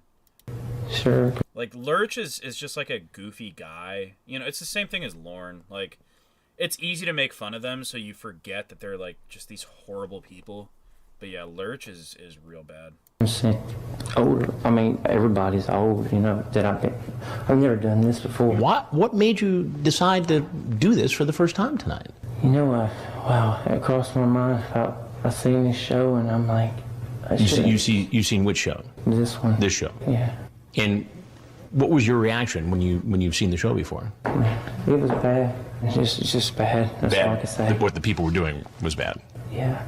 Sure. Like, Lurch is just, like, a goofy guy. You know, it's the same thing as Lorne. Like, it's easy to make fun of them, so you forget that they're, like, just these horrible people. But, yeah, Lurch is real bad. Older. I mean, everybody's old, you know, I've never done this before. What made you decide to do this for the first time tonight? You know, wow, it crossed my mind. I seen this show, and I'm like, you seen which show? This one. This show. Yeah. And what was your reaction when you've seen the show before? It was bad. It's just bad. That's all I can say. What the people were doing was bad. Yeah.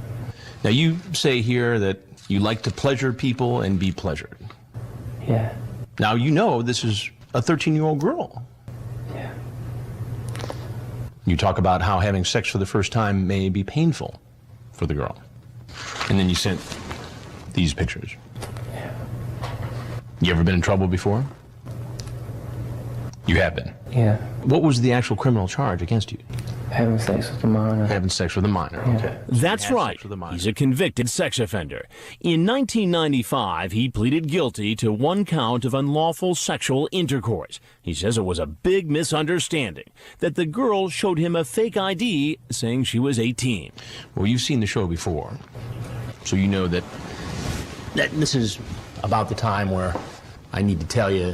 Now you say here that you like to pleasure people and be pleasured. Yeah. Now you know this is a 13-year-old girl. Yeah. You talk about how having sex for the first time may be painful for the girl. And then you sent these pictures. Yeah. You ever been in trouble before? You have been? Yeah. What was the actual criminal charge against you? Having sex with a minor. Having sex with a minor, Yeah. okay. That's right. He's a convicted sex offender. In 1995, he pleaded guilty to 1 count of unlawful sexual intercourse. He says it was a big misunderstanding, that the girl showed him a fake ID saying she was 18. Well, you've seen the show before, so you know that this is about the time where I need to tell you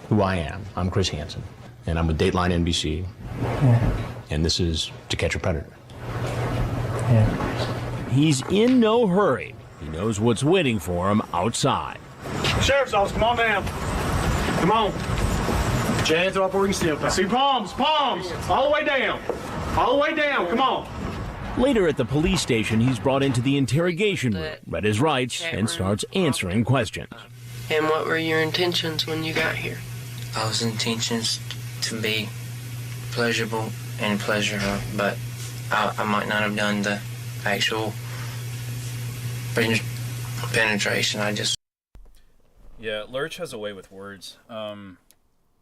who I am. I'm Chris Hansen, and I'm with Dateline NBC. Yeah. And this is To Catch a Predator. Yeah. He's in no hurry. He knows what's waiting for him outside. Sheriff's office, come on down. Come on. Put your hands up where you can see them. I see palms. All the way down. All the way down. Come on. Later at the police station, he's brought into the interrogation room, read his rights, and starts answering questions. And what were your intentions when you got here? Those intentions to be pleasurable and pleasure her, but I might not have done the actual penetration. Yeah, Lurch has a way with words.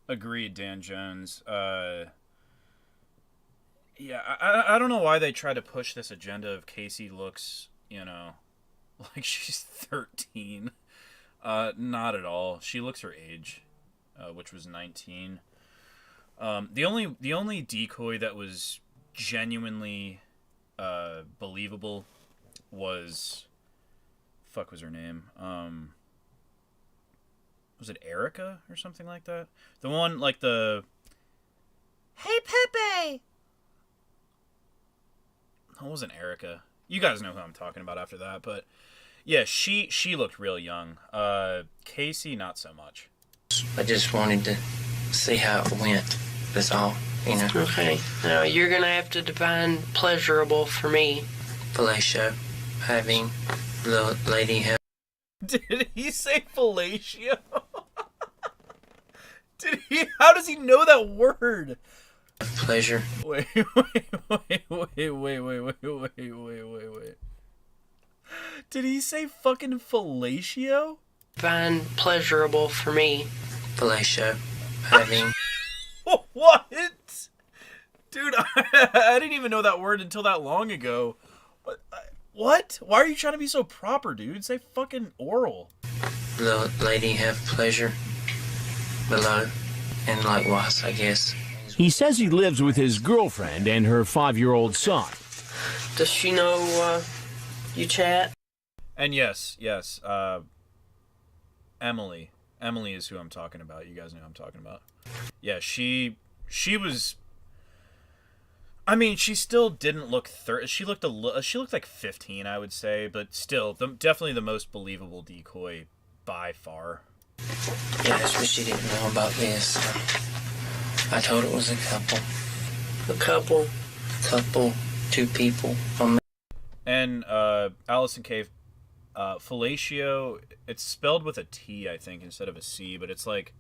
Agreed, Dan Jones. Yeah, I don't know why they try to push this agenda of Casey looks, like she's 13. Not at all. She looks her age, which was 19. The only decoy that was genuinely believable was was her name? Was it Erica or something like that? The one like the Hey Pepe. That wasn't Erica. You guys know who I'm talking about after that, but yeah, she looked real young. Casey, not so much. I just wanted to see how it went. That's all, Okay. Now you're gonna have to define pleasurable for me. Fellatio, having the lady have. Did he say fellatio? How does he know that word? Pleasure. Wait. Did he say fucking fellatio? Find pleasurable for me. Fellatio. Having. What? Dude, I didn't even know that word until that long ago. What? Why are you trying to be so proper, dude? Say fucking oral. The lady have pleasure below, and likewise, I guess. He says he lives with his girlfriend and her 5-year-old son. Does she know you chat? And yes, Emily. Emily is who I'm talking about. You guys know who I'm talking about. Yeah, she was. I mean, she still didn't look she looked like 15, I would say, but still, definitely the most believable decoy by far. Yeah, but she didn't know about this. I told her it was a couple, 2 people. And Allison Cave, fellatio, it's spelled with a T, I think, instead of a C, but it's like,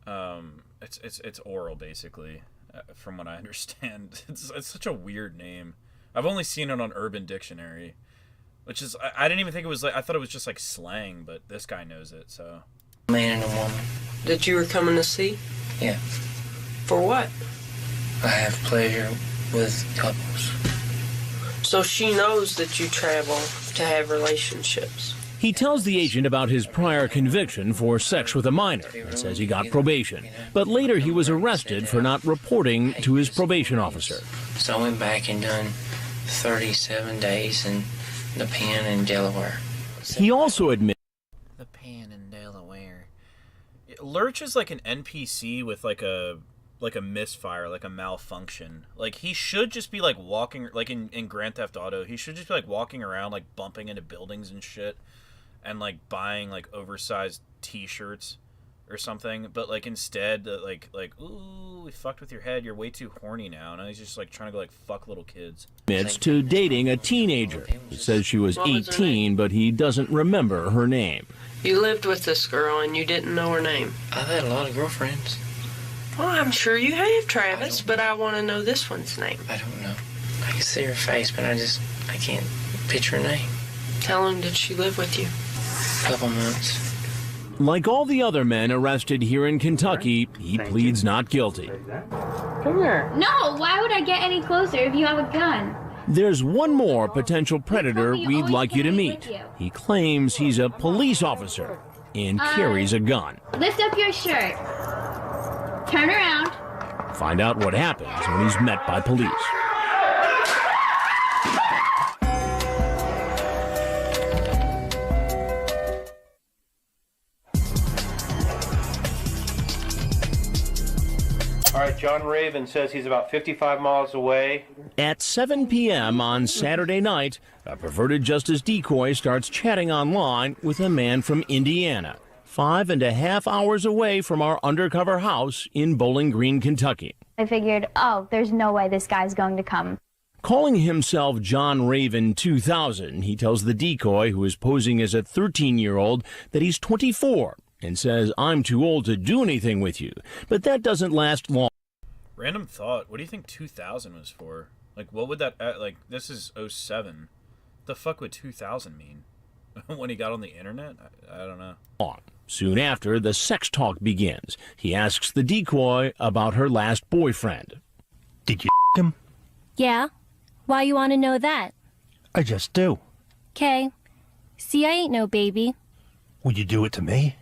it's oral basically. From what I understand. It's such a weird name. I've only seen it on Urban Dictionary, which is, I didn't even think it was like, I thought it was just like slang, but this guy knows it, so. Man and a woman. That you were coming to see? Yeah. For what? I have pleasure with couples. So she knows that you travel to have relationships. He tells the agent about his prior conviction for sex with a minor and says he got probation. But later he was arrested for not reporting to his probation officer. So I went back and done 37 days in the pen in Delaware. He also admitted The pen in Delaware. Lurch is like an NPC with like a misfire, like a malfunction. Like, he should just be like walking, like in Grand Theft Auto, he should just be like walking around, like bumping into buildings and shit. And like buying like oversized T-shirts or something, but like instead, like ooh, we fucked with your head. You're way too horny now. And he's just like trying to go like fuck little kids. admits to dating a teenager. He says she was 18, but he doesn't remember her name. You lived with this girl and you didn't know her name. I've had a lot of girlfriends. Well, I'm sure you have, Travis, but I want to know this one's name. I don't know. I can see her face, but I can't picture her name. How long did she live with you? A couple months. Like all the other men arrested here in Kentucky, he pleads not guilty. Come here. No, why would I get any closer if you have a gun? There's one more potential predator we'd like you to meet. He claims he's a police officer and carries a gun. Lift up your shirt. Turn around. Find out what happens when he's met by police. All right, John Raven says he's about 55 miles away. At 7 p.m. on Saturday night, a perverted justice decoy starts chatting online with a man from Indiana, 5.5 hours away from our undercover house in Bowling Green, Kentucky. I figured, oh, there's no way this guy's going to come. Calling himself John Raven 2000, he tells the decoy, who is posing as a 13-year-old, that he's 24 and says, "I'm too old to do anything with you." But that doesn't last long. Random thought. What do you think 2000 was for? Like, what would that, like, this is 07. The fuck would 2000 mean? When he got on the internet? I don't know. Soon after, the sex talk begins. He asks the decoy about her last boyfriend. Did you him? Yeah? Why you want to know that? I just do. 'Kay. See, I ain't no baby. Would you do it to me?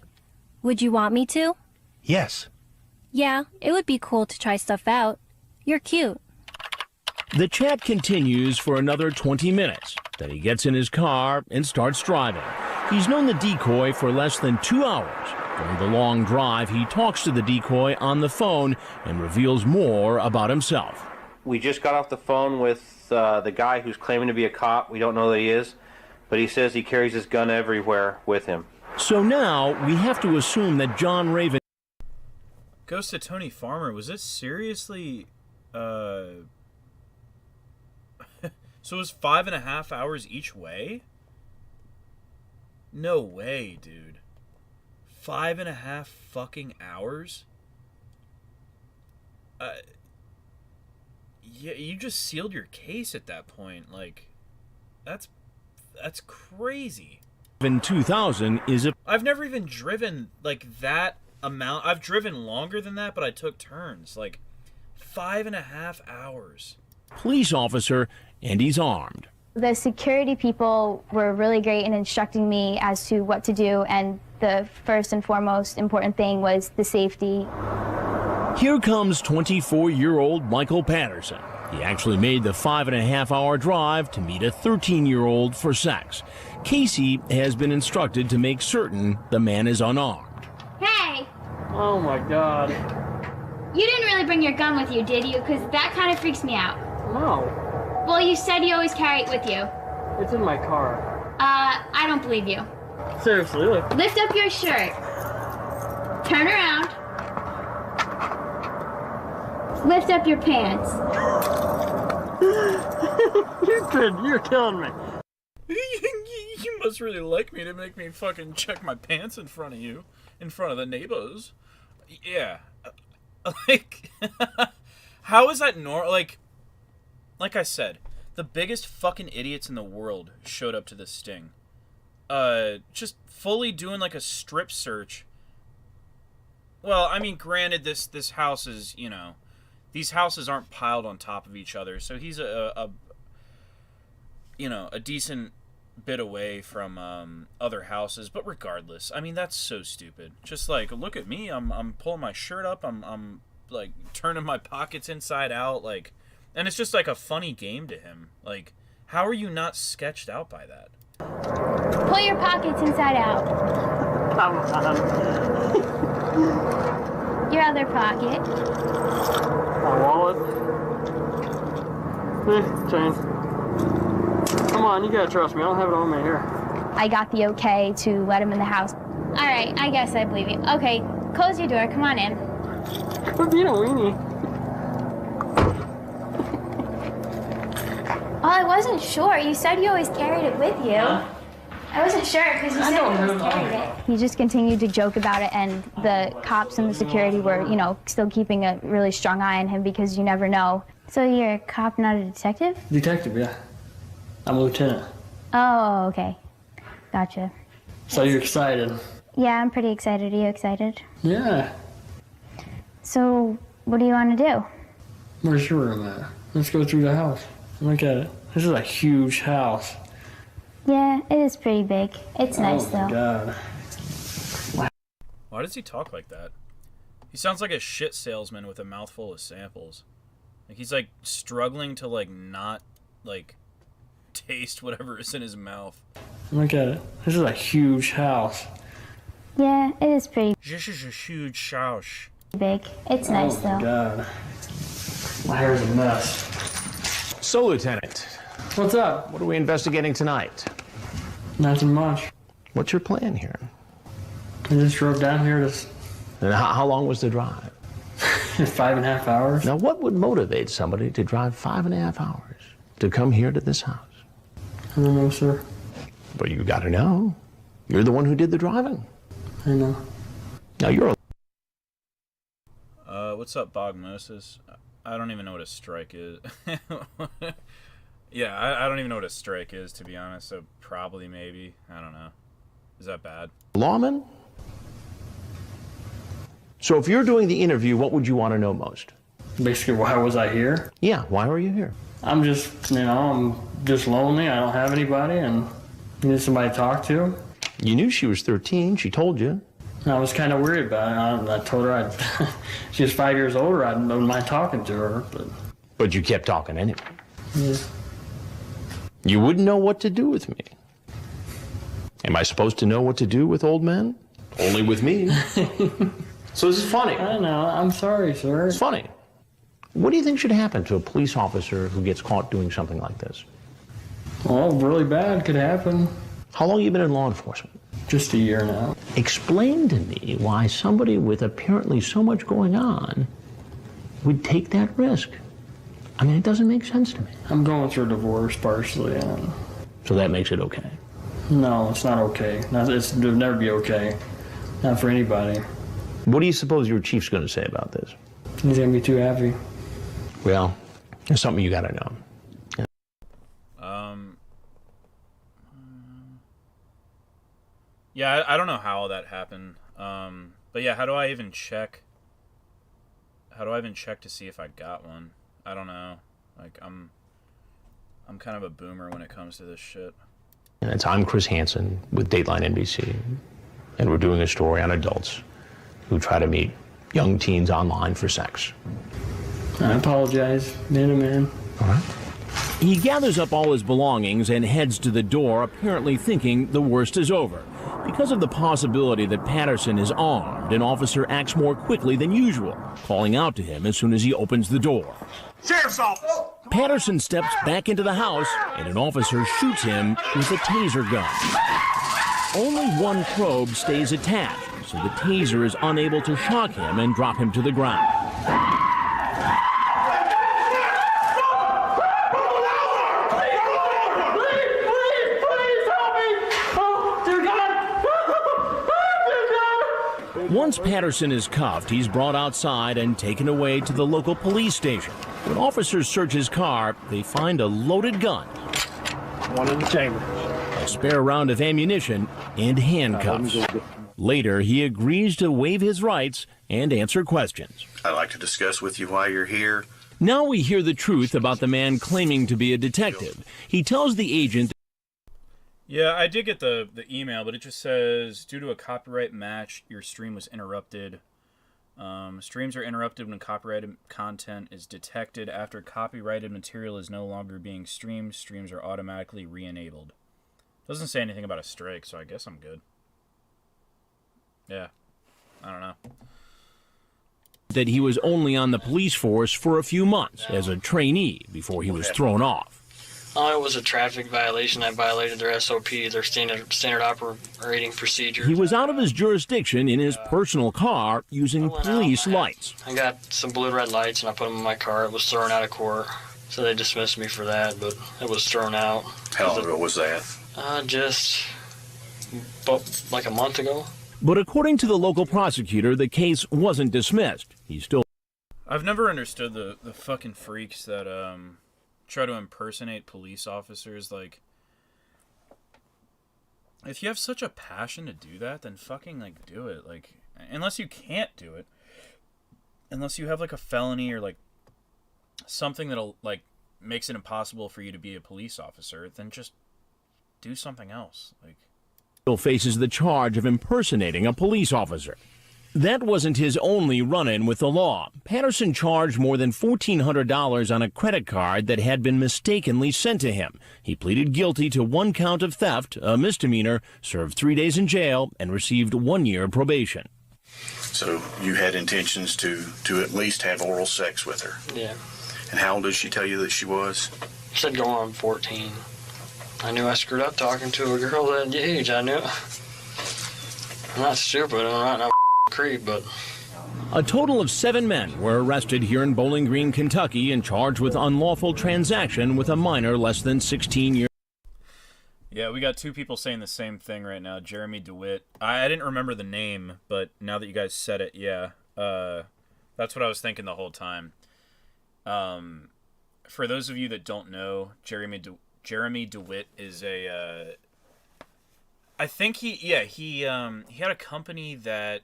Would you want me to? Yes. Yeah, it would be cool to try stuff out. You're cute. The chat continues for another 20 minutes. Then he gets in his car and starts driving. He's known the decoy for less than 2 hours. During the long drive, he talks to the decoy on the phone and reveals more about himself. We just got off the phone with the guy who's claiming to be a cop. We don't know that he is, but he says he carries his gun everywhere with him. So now we have to assume that John Raven goes to Tony Farmer. Was this seriously so it was 5.5 hours each way? No way, dude. 5.5 fucking hours? Yeah, you just sealed your case at that point. Like, that's crazy. In 2000 is a... I've never even driven, like, that amount. I've driven longer than that, but I took turns. Like, 5.5 hours. Police officer, and he's armed. The security people were really great in instructing me as to what to do, and the first and foremost important thing was the safety. Here comes 24-year-old Michael Patterson. He actually made the 5.5-hour drive to meet a 13-year-old for sex. Casey has been instructed to make certain the man is unarmed. Hey! Oh my God. You didn't really bring your gun with you, did you? Because that kind of freaks me out. No. Well, you said you always carry it with you. It's in my car. I don't believe you. Seriously, look. Lift up your shirt. Turn around. Lift up your pants. You're killing me. You must really like me to make me fucking check my pants in front of you, in front of the neighbors. Yeah. Like, how is that normal? Like I said, the biggest fucking idiots in the world showed up to this sting. Just fully doing like a strip search. Well, I mean, granted, this house is, you know, these houses aren't piled on top of each other, so he's a decent bit away from other houses. But regardless, I mean, that's so stupid. Just like, look at me, I'm pulling my shirt up, I'm like turning my pockets inside out, like, and it's just like a funny game to him. Like, how are you not sketched out by that? Pull your pockets inside out. Your other pocket. My wallet. Chain. Come on, you gotta trust me. I don't have it on me here. I got the okay to let him in the house. All right, I guess I believe you. Okay, close your door. Come on in. Quit being a weenie. Oh, I wasn't sure. You said you always carried it with you. Huh? I wasn't sure because you said you always carried it. He just continued to joke about it, and the cops and the security were, you know, still keeping a really strong eye on him because you never know. So you're a cop, not a detective? Detective, yeah. I'm a lieutenant. Oh, okay. Gotcha. So you're excited? Yeah, I'm pretty excited. Are you excited? Yeah. So, what do you want to do? Where's your room at? Let's go through the house. Look at it. This is a huge house. Yeah, it is pretty big. It's nice, though. Oh, my God. Why does he talk like that? He sounds like a shit salesman with a mouthful of samples. Like, he's, like, struggling to, like, not, like, taste whatever is in his mouth. Look at it. This is a huge house. Yeah, it is pretty This is a huge house. big. It's nice, though. Oh, my God. My hair's a mess. So, Lieutenant. What's up? What are we investigating tonight? Nothing much. What's your plan here? I just drove down here to... And how long was the drive? 5.5 hours. Now, what would motivate somebody to drive 5.5 hours to come here to this house? I don't know, sir. But you got to know. You're the one who did the driving. I know. Now, you're a... What's up, Bogmosis? I don't even know what a strike is. Yeah, I don't even know what a strike is, to be honest, so probably, maybe. I don't know. Is that bad? Lawman? So if you're doing the interview, what would you want to know most? Basically, why was I here? Yeah, why were you here? I'm just, I'm just lonely. I don't have anybody, and need somebody to talk to. You knew she was 13. She told you. I was kind of worried about it. I told her she was 5 years older. I don't mind talking to her, but... But you kept talking anyway. Yeah. You wouldn't know what to do with me. Am I supposed to know what to do with old men? Only with me. So this is funny. I know. I'm sorry, sir. It's funny. What do you think should happen to a police officer who gets caught doing something like this? Well, really bad could happen. How long have you been in law enforcement? Just a year now. Explain to me why somebody with apparently so much going on would take that risk. I mean, it doesn't make sense to me. I'm going through a divorce partially, and... So that makes it okay? No, it's not okay. It'll never be okay. Not for anybody. What do you suppose your chief's going to say about this? He's going to be too happy. Well, there's something you got to know. Yeah, I don't know how that happened. But yeah, how do I even check? How do I even check to see if I got one? I don't know. Like, I'm kind of a boomer when it comes to this shit. And I'm Chris Hansen with Dateline NBC, and we're doing a story on adults who try to meet young teens online for sex. I apologize, man to man. All right. He gathers up all his belongings and heads to the door, apparently thinking the worst is over. Because of the possibility that Patterson is armed, an officer acts more quickly than usual, calling out to him as soon as he opens the door. Sheriff's office! Patterson steps back into the house, and an officer shoots him with a taser gun. Only one probe stays attached, so the taser is unable to shock him and drop him to the ground. Once Patterson is cuffed, he's brought outside and taken away to the local police station. When officers search his car, they find a loaded gun, one in the chamber, a spare round of ammunition, and handcuffs. Later, he agrees to waive his rights and answer questions. I'd like to discuss with you why you're here. Now we hear the truth about the man claiming to be a detective. He tells the agent... Yeah, I did get the email, but it just says, due to a copyright match, your stream was interrupted. Streams are interrupted when copyrighted content is detected. After copyrighted material is no longer being streamed, streams are automatically re-enabled. Doesn't say anything about a strike, so I guess I'm good. Yeah, I don't know. That he was only on the police force for a few months as a trainee before he was thrown off. It was a traffic violation. I violated their SOP, their standard operating procedure. He was out of his jurisdiction in his personal car using police lights. I got some blue and red lights and I put them in my car. It was thrown out of court, so they dismissed me for that, but it was thrown out. How long ago was that? Just like a month ago. But according to the local prosecutor, the case wasn't dismissed. He's still... I've never understood the fucking freaks that try to impersonate police officers. Like, if you have such a passion to do that, then fucking, like, do it. Like, unless you can't do it, unless you have, like, a felony or, like, something that'll, like, makes it impossible for you to be a police officer, then just do something else. Like, still faces the charge of impersonating a police officer. That wasn't his only run-in with the law. Patterson charged more than $1,400 on a credit card that had been mistakenly sent to him. He pleaded guilty to 1 count of theft, a misdemeanor, served 3 days in jail, and received 1 year probation. So you had intentions to at least have oral sex with her? Yeah. And how old did she tell you that she was? She said going on 14. I knew I screwed up talking to a girl that age. I knew. I'm not stupid. I'm not creep, but... A total of 7 men were arrested here in Bowling Green, Kentucky, and charged with unlawful transaction with a minor less than 16 years. Yeah, we got 2 people saying the same thing right now. Jeremy DeWitt. I didn't remember the name, but now that you guys said it, yeah. That's what I was thinking the whole time. For those of you that don't know, Jeremy DeWitt is a... I think he had a company that,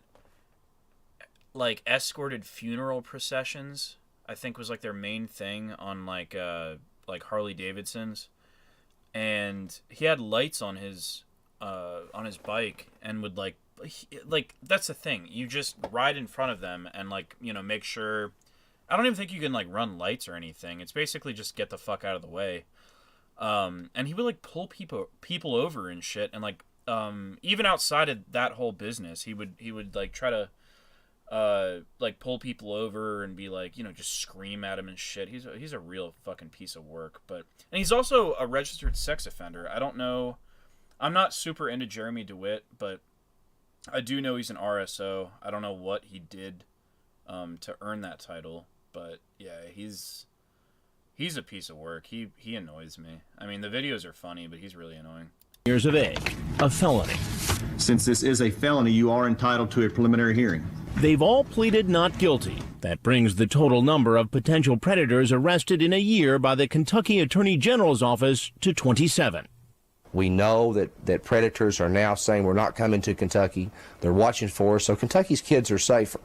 like, escorted funeral processions. I think was, like, their main thing on, like Harley Davidsons. And he had lights on his bike and would, like that's the thing. You just ride in front of them and, like, you know, make sure... I don't even think you can, like, run lights or anything. It's basically just get the fuck out of the way. And he would, like, pull people over and shit. And, like, even outside of that whole business, he would like, try to, like, pull people over and be like, you know, just scream at him and shit. He's a real fucking piece of work. And he's also a registered sex offender. I don't know. I'm not super into Jeremy DeWitt, but I do know he's an RSO. I don't know what he did to earn that title, but yeah, he's a piece of work. He annoys me. I mean, the videos are funny, but he's really annoying. years of age, a felony. Since this is a felony, you are entitled to a preliminary hearing. They've all pleaded not guilty. That brings the total number of potential predators arrested in a year by the Kentucky Attorney General's office to 27. We know that predators are now saying we're not coming to Kentucky. They're watching for us, so Kentucky's kids are safer.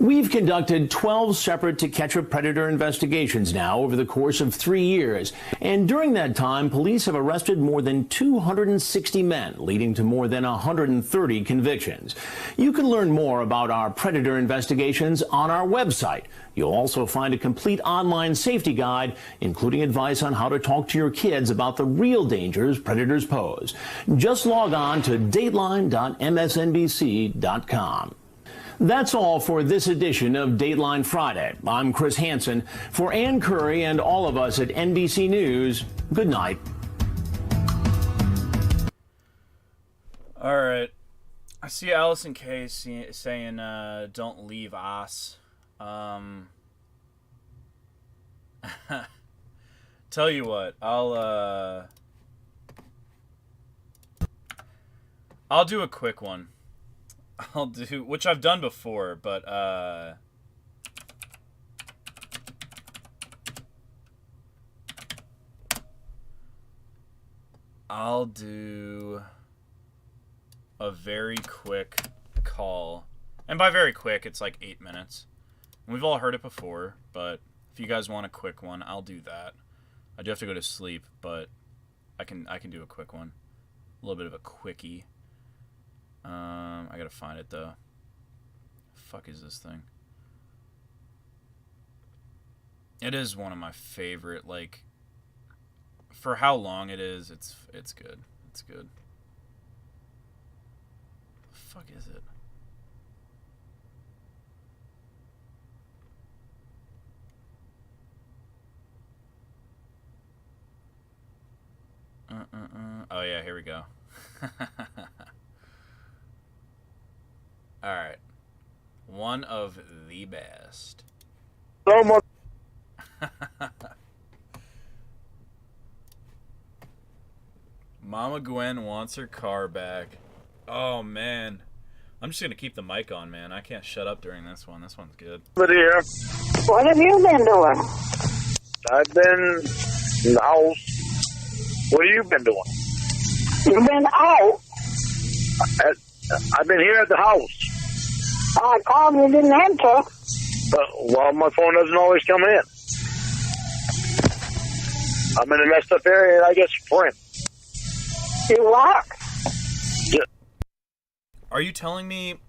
We've conducted 12 separate To Catch a Predator investigations now over the course of 3 years. And during that time, police have arrested more than 260 men, leading to more than 130 convictions. You can learn more about our predator investigations on our website. You'll also find a complete online safety guide, including advice on how to talk to your kids about the real dangers predators pose. Just log on to dateline.msnbc.com. That's all for this edition of Dateline Friday. I'm Chris Hansen. For Ann Curry and all of us at NBC News, good night. All right. I see Allison K saying, don't leave us. Tell you what, I'll do a quick one. I'll do, which I've done before, but I'll do a very quick call. And by very quick, it's like 8 minutes. And we've all heard it before, but if you guys want a quick one, I'll do that. I do have to go to sleep, but I can do a quick one. A little bit of a quickie. I gotta find it though. Fuck is this thing? It is one of my favorite, like, for how long it is, it's good. It's good. The fuck is it? Oh yeah, here we go. Alright. One of the best. Mama Gwen wants her car back. Oh, man. I'm just going to keep the mic on, man. I can't shut up during this one. This one's good. Here. What have you been doing? I've been in the house. What have you been doing? You've been out? I've been here at the house. I called and you didn't answer. Well, my phone doesn't always come in. I'm in a messed up area and I get Sprint. You what? Yeah. Are you telling me...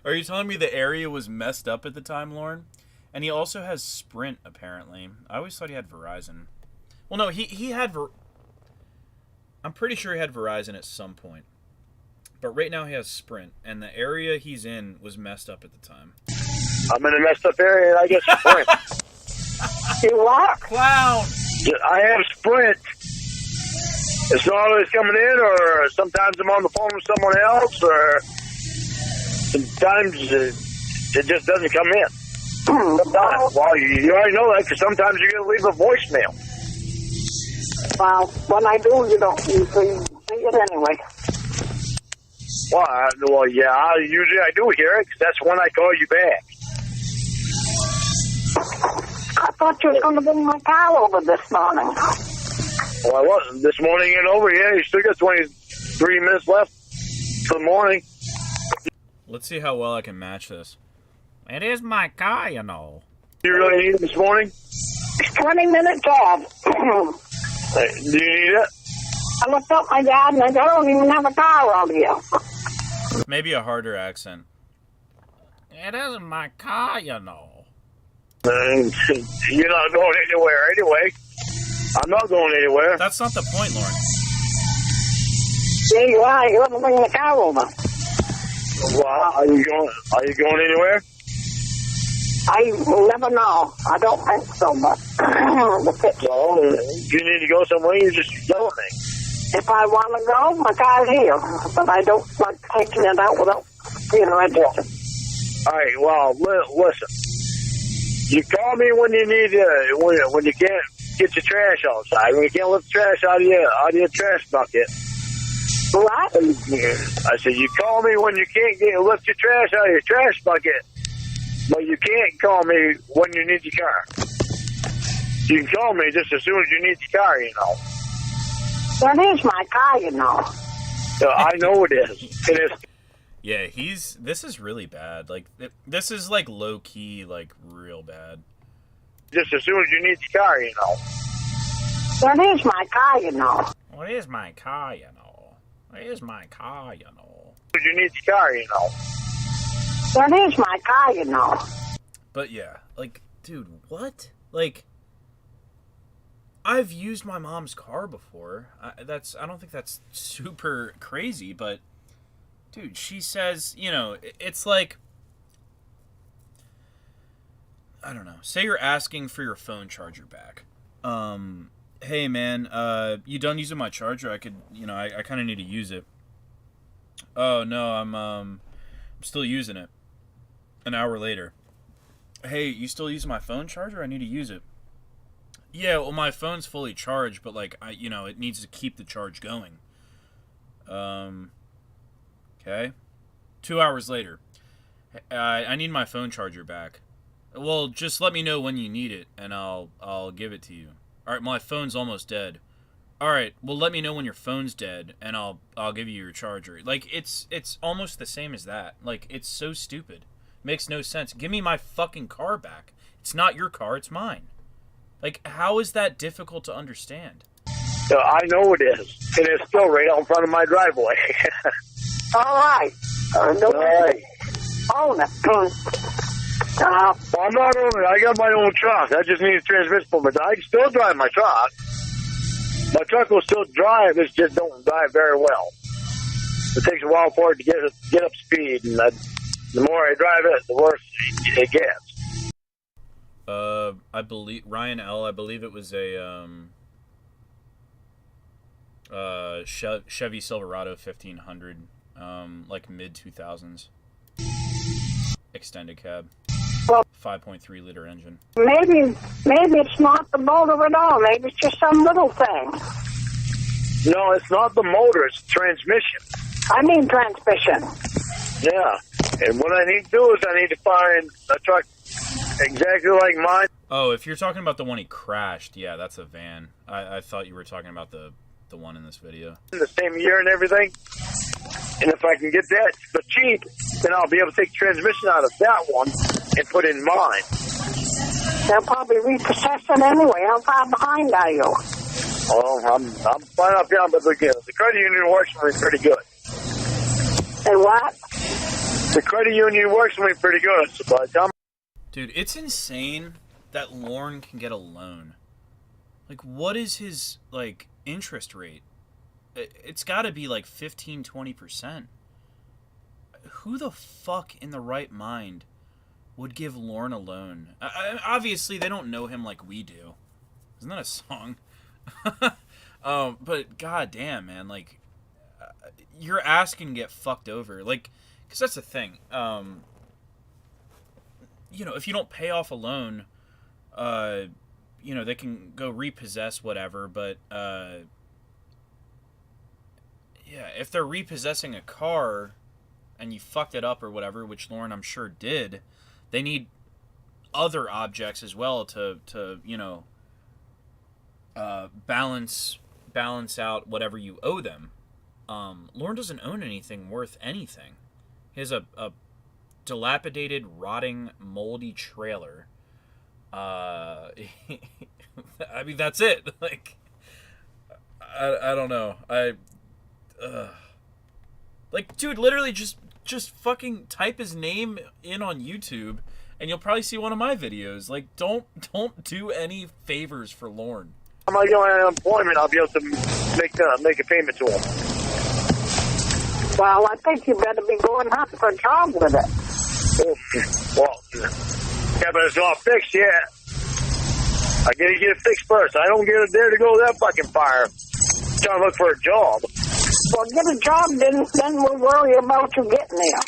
Are you telling me the area was messed up at the time, Lorne? And he also has Sprint, apparently. I always thought he had Verizon. Well, no, he had... I'm pretty sure he had Verizon at some point. But right now he has Sprint, and the area he's in was messed up at the time. I'm in a messed up area, and I get Sprint. You what? Clown! I have Sprint. It's not always coming in, or sometimes I'm on the phone with someone else, or sometimes it just doesn't come in. Sometimes. Well, you already know that, because sometimes you're going to leave a voicemail. Well, when I do, you don't usually see it anyway. Well, yeah, usually I do hear it, because that's when I call you back. I thought you were going to bring my car over this morning. Well, I wasn't. This morning and over, yeah, you still got 23 minutes left for the morning. Let's see how well I can match this. It is my car, you know. You really need it this morning? It's 20 minutes off. Do you need it? I looked up my dad and I don't even have a car around here. Maybe a harder accent. It isn't my car, you know. You're not going anywhere anyway. I'm not going anywhere. That's not the point, Lorne. Yeah, you are. You haven't bring the car over. Well, are you going anywhere? I never know. I don't think so, but... Well, if you need to go somewhere, you just tell me. If I want to go, my car's here. But I don't like taking it out without being registered. All right, well, listen. You call me when you need when you can't get your trash outside. When you can't lift the trash out of your trash bucket. What? I said, you call me when you can't lift your trash out of your trash bucket, but you can't call me when you need your car. You can call me just as soon as you need your car, you know. That is my car, you know. I know it is. It is. Yeah, this is really bad. Like, this is, like, low-key, like, real bad. Just as soon as you need your car, you know. That is my car, you know. What is my car, you know? What is my car, you know? You need your car, you know. That is my car, you know. But, yeah, like, dude, what? Like, I've used my mom's car before. I don't think that's super crazy, but... Dude, she says, you know, it's like, I don't know. Say you're asking for your phone charger back. Hey, man, you done using my charger? I could, you know, I kind of need to use it. Oh, no, I'm still using it. An hour later. Hey, you still using my phone charger? I need to use it. Yeah, well, my phone's fully charged, but, like, you know, it needs to keep the charge going. Okay. 2 hours later. I need my phone charger back. Well, just let me know when you need it, and I'll give it to you. Alright, my phone's almost dead. Alright, well, let me know when your phone's dead, and I'll give you your charger. Like, it's almost the same as that. Like, it's so stupid. Makes no sense. Give me my fucking car back. It's not your car, it's mine. Like, how is that difficult to understand? I know it is. And it's still right out in front of my driveway. All right. No way. Own it. Well, I'm not owning it. I got my own truck. I just need a transmission for my dog. I can still drive my truck. My truck will still drive. It just don't drive very well. It takes a while for it to get up speed, and the more I drive it, the worse it gets. I believe Ryan L. I believe it was a Chevy Silverado 1500. Like mid-2000s. Extended cab. 5.3 liter engine. Maybe it's not the motor at all. Maybe it's just some little thing. No, it's not the motor. It's the transmission. I mean transmission. Yeah. And what I need to do is I need to find a truck exactly like mine. Oh, if you're talking about the one he crashed, yeah, that's a van. I thought you were talking about the one in this video. The same year and everything. And if I can get that for cheap, then I'll be able to take the transmission out of that one and put in mine. They'll probably repossess it anyway. How far behind are you? Oh, I'm fine up here, but the credit union works for me pretty good. And what? The credit union works for me pretty good. So dude, it's insane that Lorne can get a loan. Like, what is his, like, interest rate? It's got to be like 15-20%. Who the fuck in the right mind would give Lorne a loan? Obviously, they don't know him like we do. Isn't that a song? But goddamn, man, like, you're asking to get fucked over, like, because that's the thing. You know, if you don't pay off a loan, you know, they can go repossess whatever, but yeah, if they're repossessing a car and you fucked it up or whatever, which Lorne I'm sure did, they need other objects as well to you know, balance out whatever you owe them. Lorne doesn't own anything worth anything. He has a dilapidated, rotting, moldy trailer. I mean, that's it. Like, I don't know. Like, dude, literally just fucking type his name in on YouTube, and you'll probably see one of my videos. Like, don't do any favors for Lorne. I'm going on unemployment. I'll be able to make a payment to him. Well, I think you better be going hunting for a job with it. Well, yeah, but it's not fixed yet. I gotta get it fixed first. I don't get it there to go that fucking fire. Trying to look for a job. Well, get a job, then we'll worry about you getting there.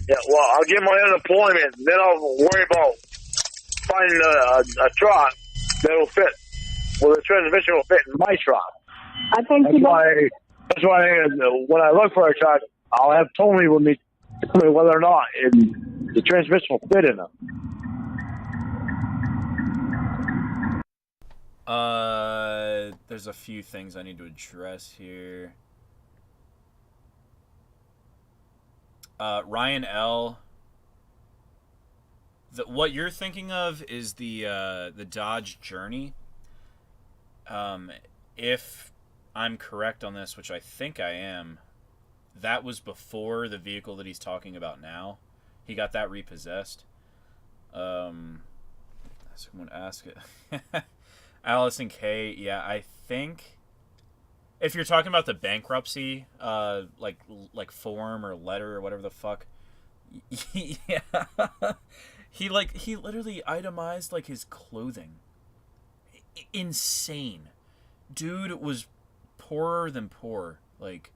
Yeah, well, I'll get my unemployment, then I'll worry about finding a truck that'll fit Well, the transmission will fit in my truck. I think That's why when I look for a truck, I'll have Tony with me tell me whether or not the transmission will fit in it. There's a few things I need to address here. Ryan L. What you're thinking of is the Dodge Journey. If I'm correct on this, which I think I am, that was before the vehicle that he's talking about now. He got that repossessed. Someone ask it. Allison K. Yeah, I think if you're talking about the bankruptcy, like form or letter or whatever the fuck, yeah, he literally itemized like his clothing. Insane, dude was poorer than poor. Like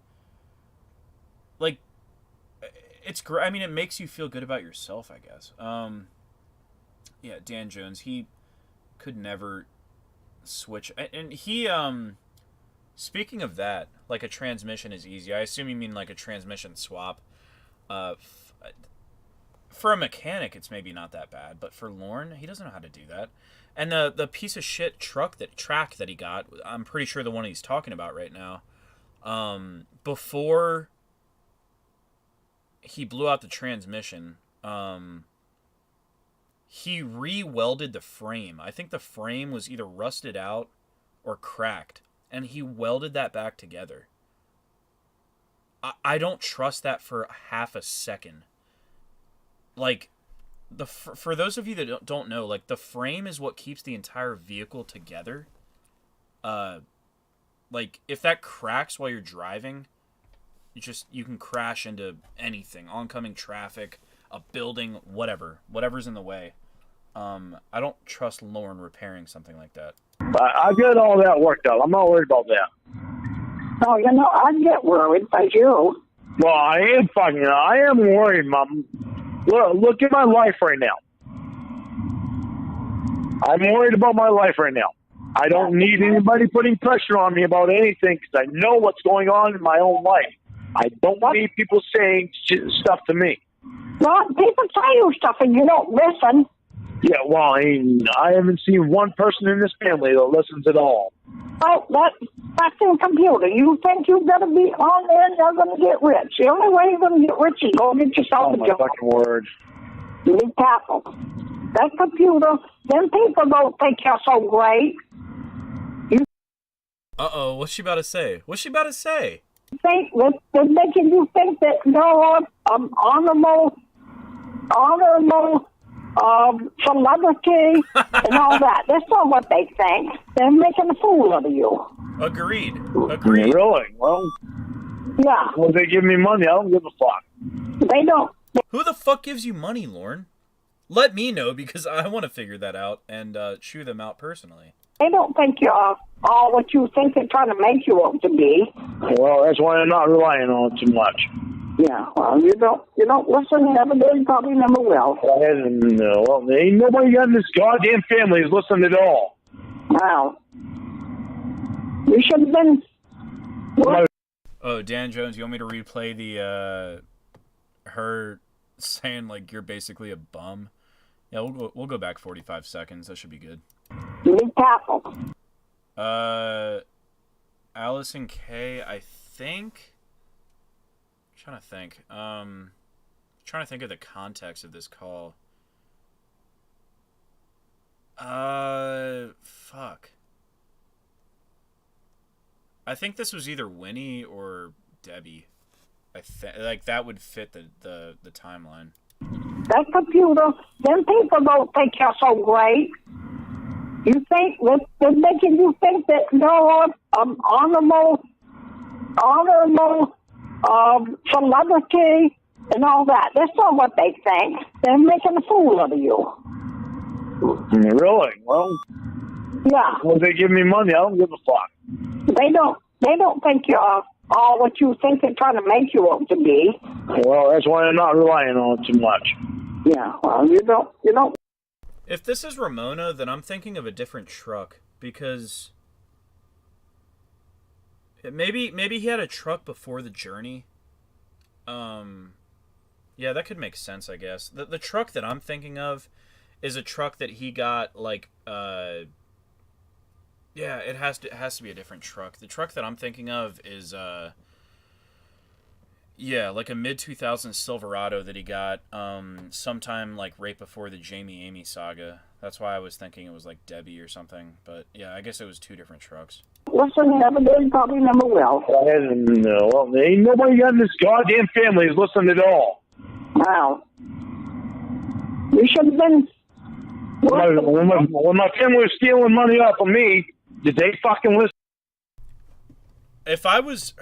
it's great. I mean, it makes you feel good about yourself, I guess. Yeah, Dan Jones, he could never switch, and he speaking of that, like a transmission is easy. I assume you mean like a transmission swap. For a mechanic, it's maybe not that bad, but for Lorne, he doesn't know how to do that. And the piece of shit track that he got, I'm pretty sure the one he's talking about right now, before he blew out the transmission, he re-welded the frame. I think the frame was either rusted out or cracked, and he welded that back together. I don't trust that for half a second. Like, for those of you that don't know, like, the frame is what keeps the entire vehicle together. Like, if that cracks while you're driving, you can crash into anything. Oncoming traffic, a building, whatever's in the way. I don't trust Lorne repairing something like that. I get all that worked out. I'm not worried about that. Oh, I get worried by you. Well, I am worried, Mom. Look at my life right now. I'm worried about my life right now. I don't need anybody putting pressure on me about anything because I know what's going on in my own life. I don't need people saying stuff to me. Well, people tell you stuff and you don't listen. Yeah, well, I haven't seen one person in this family that listens at all. Oh, that's in computer. You think you're going to be on there and you're going to get rich. The only way you're going to get rich is go get yourself a job. Oh, my fucking word. You be careful. That computer, them people don't think you're so great. Uh-oh, what's she about to say? Think they're making you think that you're honorable, celebrity, and all that. That's not what they think. They're making a fool of you. Agreed. Really? Well, yeah. Well, they give me money. I don't give a fuck. They don't. Who the fuck gives you money, Lorne? Let me know, because I want to figure that out and chew them out personally. They don't think you're all what you think they're trying to make you out to be. Well, that's why I'm not relying on it too much. Yeah, well, you don't listen, never did, probably never will. Well, ain't nobody in this goddamn family is listening at all. Wow. You should have been... Oh, Dan Jones, you want me to replay the, her saying, like, you're basically a bum? Yeah, we'll go back 45 seconds. That should be good. You be careful. Allison K, I think... trying to think of the context of this call. Fuck. I think this was either Winnie or Debbie. Like, that would fit the timeline. That computer, them people don't think you're so great. You think they're making you think that you're honorable, celebrity, and all that. That's not what they think. They're making a fool of you. Really? Well, yeah. Well, they give me money. I don't give a fuck. They don't think you're all what you think they're trying to make you out to be. Well, that's why I'm not relying on it too much. Yeah. Well, you don't. If this is Ramona, then I'm thinking of a different truck. because maybe he had a truck before the journey. Yeah, that could make sense, I guess. The truck that I'm thinking of is a truck that he got like yeah, it has to be a different truck. The truck that I'm thinking of is yeah, like a mid-2000s Silverado that he got sometime like right before the Jamie Amy saga. That's why I was thinking it was like Debbie or something. But yeah, I guess it was two different trucks. Listen, never did, probably never will. No, ain't nobody in this goddamn family is listening at all. Wow. You should have been... When my family was stealing money off of me, did they fucking listen? If I was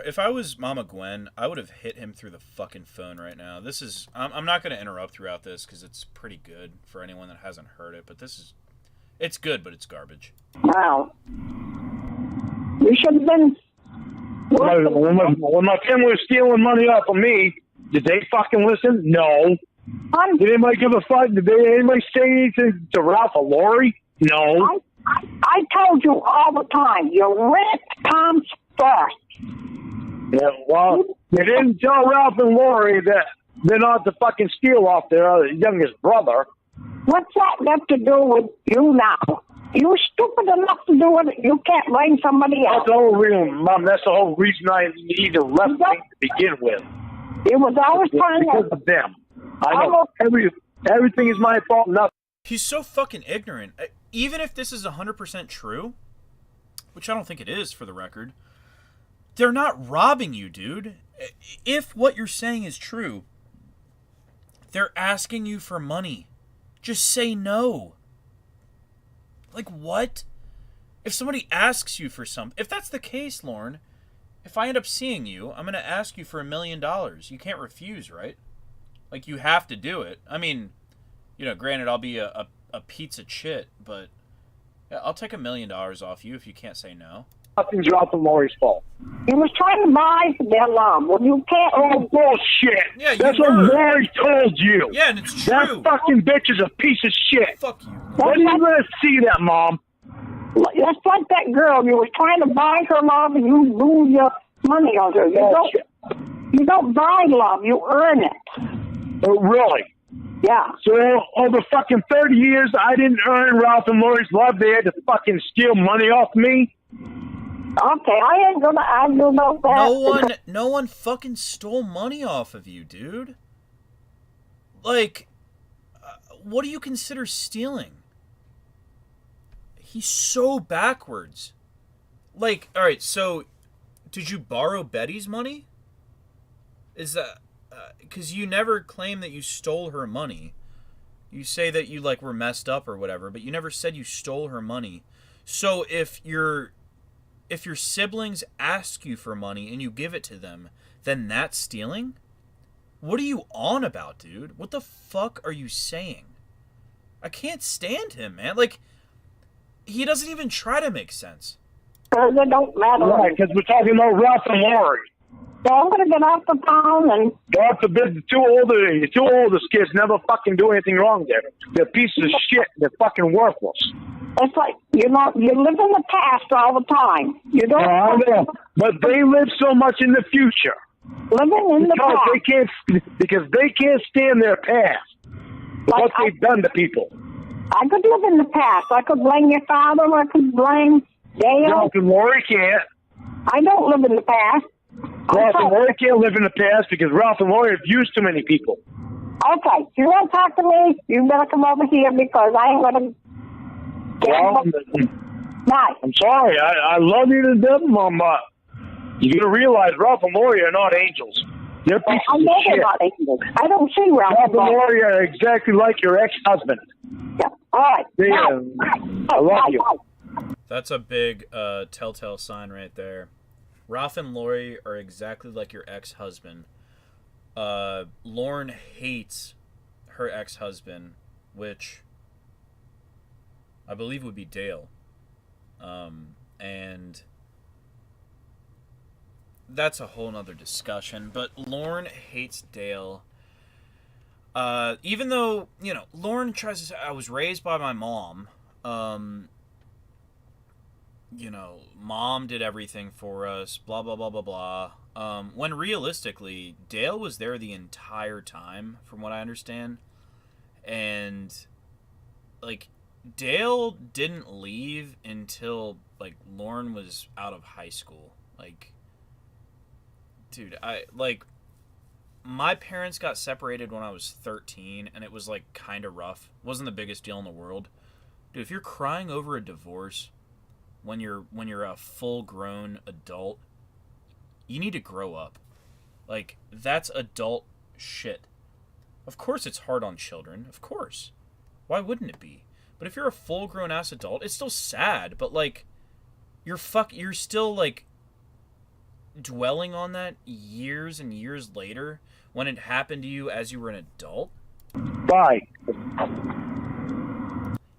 Mama Gwen, I would have hit him through the fucking phone right now. This is I'm not going to interrupt throughout this because it's pretty good for anyone that hasn't heard it. But it's good, but it's garbage. Wow. You should have been... When my family was stealing money off of me, did they fucking listen? No. Did anybody give a fuck? Did anybody say anything to Ralph or Lori? No. I told you all the time, your rent comes first. Yeah, well, you didn't tell Ralph and Lori that they're not to fucking steal off their youngest brother. What's that got to do with you now? You're stupid enough to do it. You can't blame somebody else. That's the whole reason, Mom. That's the whole reason I need a left wing to begin with. It was always trying because of them. I know everything is my fault. Nothing. He's so fucking ignorant. Even if this is 100% true, which I don't think it is for the record, they're not robbing you, dude. If what you're saying is true, they're asking you for money. Just say no. Like, what? If somebody asks you for something, if that's the case, Lorne, if I end up seeing you, I'm going to ask you for $1 million. You can't refuse, right? Like, you have to do it. I mean, you know, granted, I'll be a piece of shit, but yeah, I'll take $1 million off you if you can't say no. Nothing's Ralph and Lori's fault. He was trying to buy their love. Well, you can't... Oh, bullshit. Yeah, that's what Lori told you. Yeah, and it's true. That fucking bitch is a piece of shit. Fuck you. When are you going to see that, Mom? That's like that girl. You was trying to buy her love and you lose your money on her. You don't buy love. You earn it. Oh, really? Yeah. So over fucking 30 years, I didn't earn Ralph and Lori's love. They had to fucking steal money off me. Okay, I ain't gonna argue about that. No one fucking stole money off of you, dude. Like, what do you consider stealing? He's so backwards. Like, all right, so did you borrow Betty's money? Is that because you never claim that you stole her money? You say that you like were messed up or whatever, but you never said you stole her money. So if your siblings ask you for money and you give it to them, then that's stealing? What are you on about, dude? What the fuck are you saying? I can't stand him, man. Like, he doesn't even try to make sense. It don't matter. Right, because we're talking about Ralph and Lori. So I'm going to get off the phone and... God forbid the two oldest kids never fucking do anything wrong there. They're pieces of shit. They're fucking worthless. It's like, you know, you live in the past all the time. You don't... I know, but they live so much in the future. Living in the past. Because they can't stand their past. Like what they've done to people. I could live in the past. I could blame your father. I could blame Dale. Ralph and Lori can't. I don't live in the past. Ralph and Lori can't live in the past because Ralph and Lori have used too many people. Okay, if you want to talk to me, you better come over here because I ain't going to... Well, nice. I'm sorry. I love you to death, Mom, but you got to realize Ralph and Lori are not angels. They're pieces I know of shit. they're not angels. I don't see Ralph and Lori are exactly like your ex-husband. Yeah. All right. I love you. That's a big telltale sign right there. Ralph and Lori are exactly like your ex-husband. Lorne hates her ex-husband, which I believe would be Dale. And that's a whole nother discussion. But Lorne hates Dale. Even though, you know, Lorne tries to say, I was raised by my mom. you know, mom did everything for us, blah, blah, blah, blah, blah. When realistically, Dale was there the entire time, from what I understand. And, like, Dale didn't leave until, like, Lorne was out of high school. Like, dude, my parents got separated when I was 13, and it was, like, kind of rough. It wasn't the biggest deal in the world. Dude, if you're crying over a divorce when you're a full-grown adult, you need to grow up. Like, that's adult shit. Of course it's hard on children. Of course. Why wouldn't it be? But if you're a full-grown ass adult, it's still sad, but, like, you're still, like, dwelling on that years and years later when it happened to you as you were an adult. Right.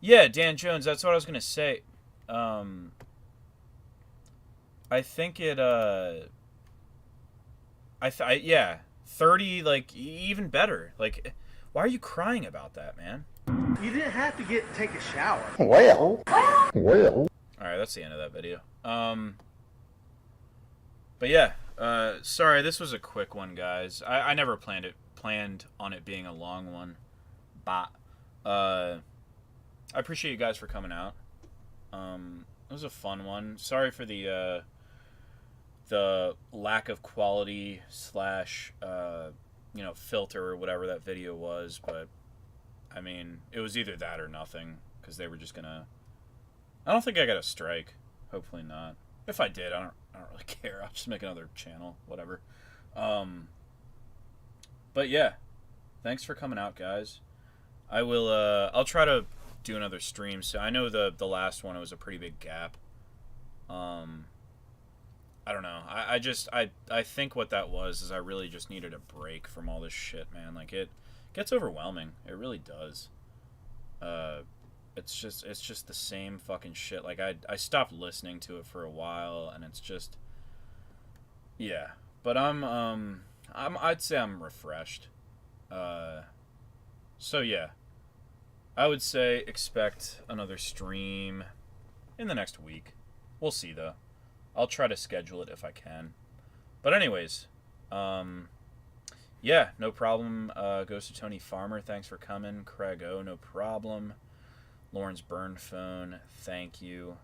Yeah, Dan Jones, that's what I was going to say. I think it, yeah, 30, like, even better. Like, why are you crying about that, man? You didn't have to take a shower. Well. Alright, that's the end of that video. But yeah, sorry, this was a quick one, guys. I never planned on it being a long one. But, I appreciate you guys for coming out. It was a fun one. Sorry for the lack of quality / you know, filter or whatever that video was, but I mean, it was either that or nothing, because they were just gonna... I don't think I got a strike. Hopefully not. If I did, I don't really care. I'll just make another channel, whatever. But yeah, thanks for coming out, guys. I'll try to do another stream. So I know the last one, it was a pretty big gap. I don't know. I think what that was is I really just needed a break from all this shit, man. Like, it gets overwhelming. It really does. It's just the same fucking shit. Like, I stopped listening to it for a while, and it's just, yeah. But I'd say I'm refreshed. So yeah, I would say expect another stream in the next week. We'll see though. I'll try to schedule it if I can. But anyways, yeah, no problem. Goes to Tony Farmer, thanks for coming. Craig O, no problem. Lauren's burn phone, thank you.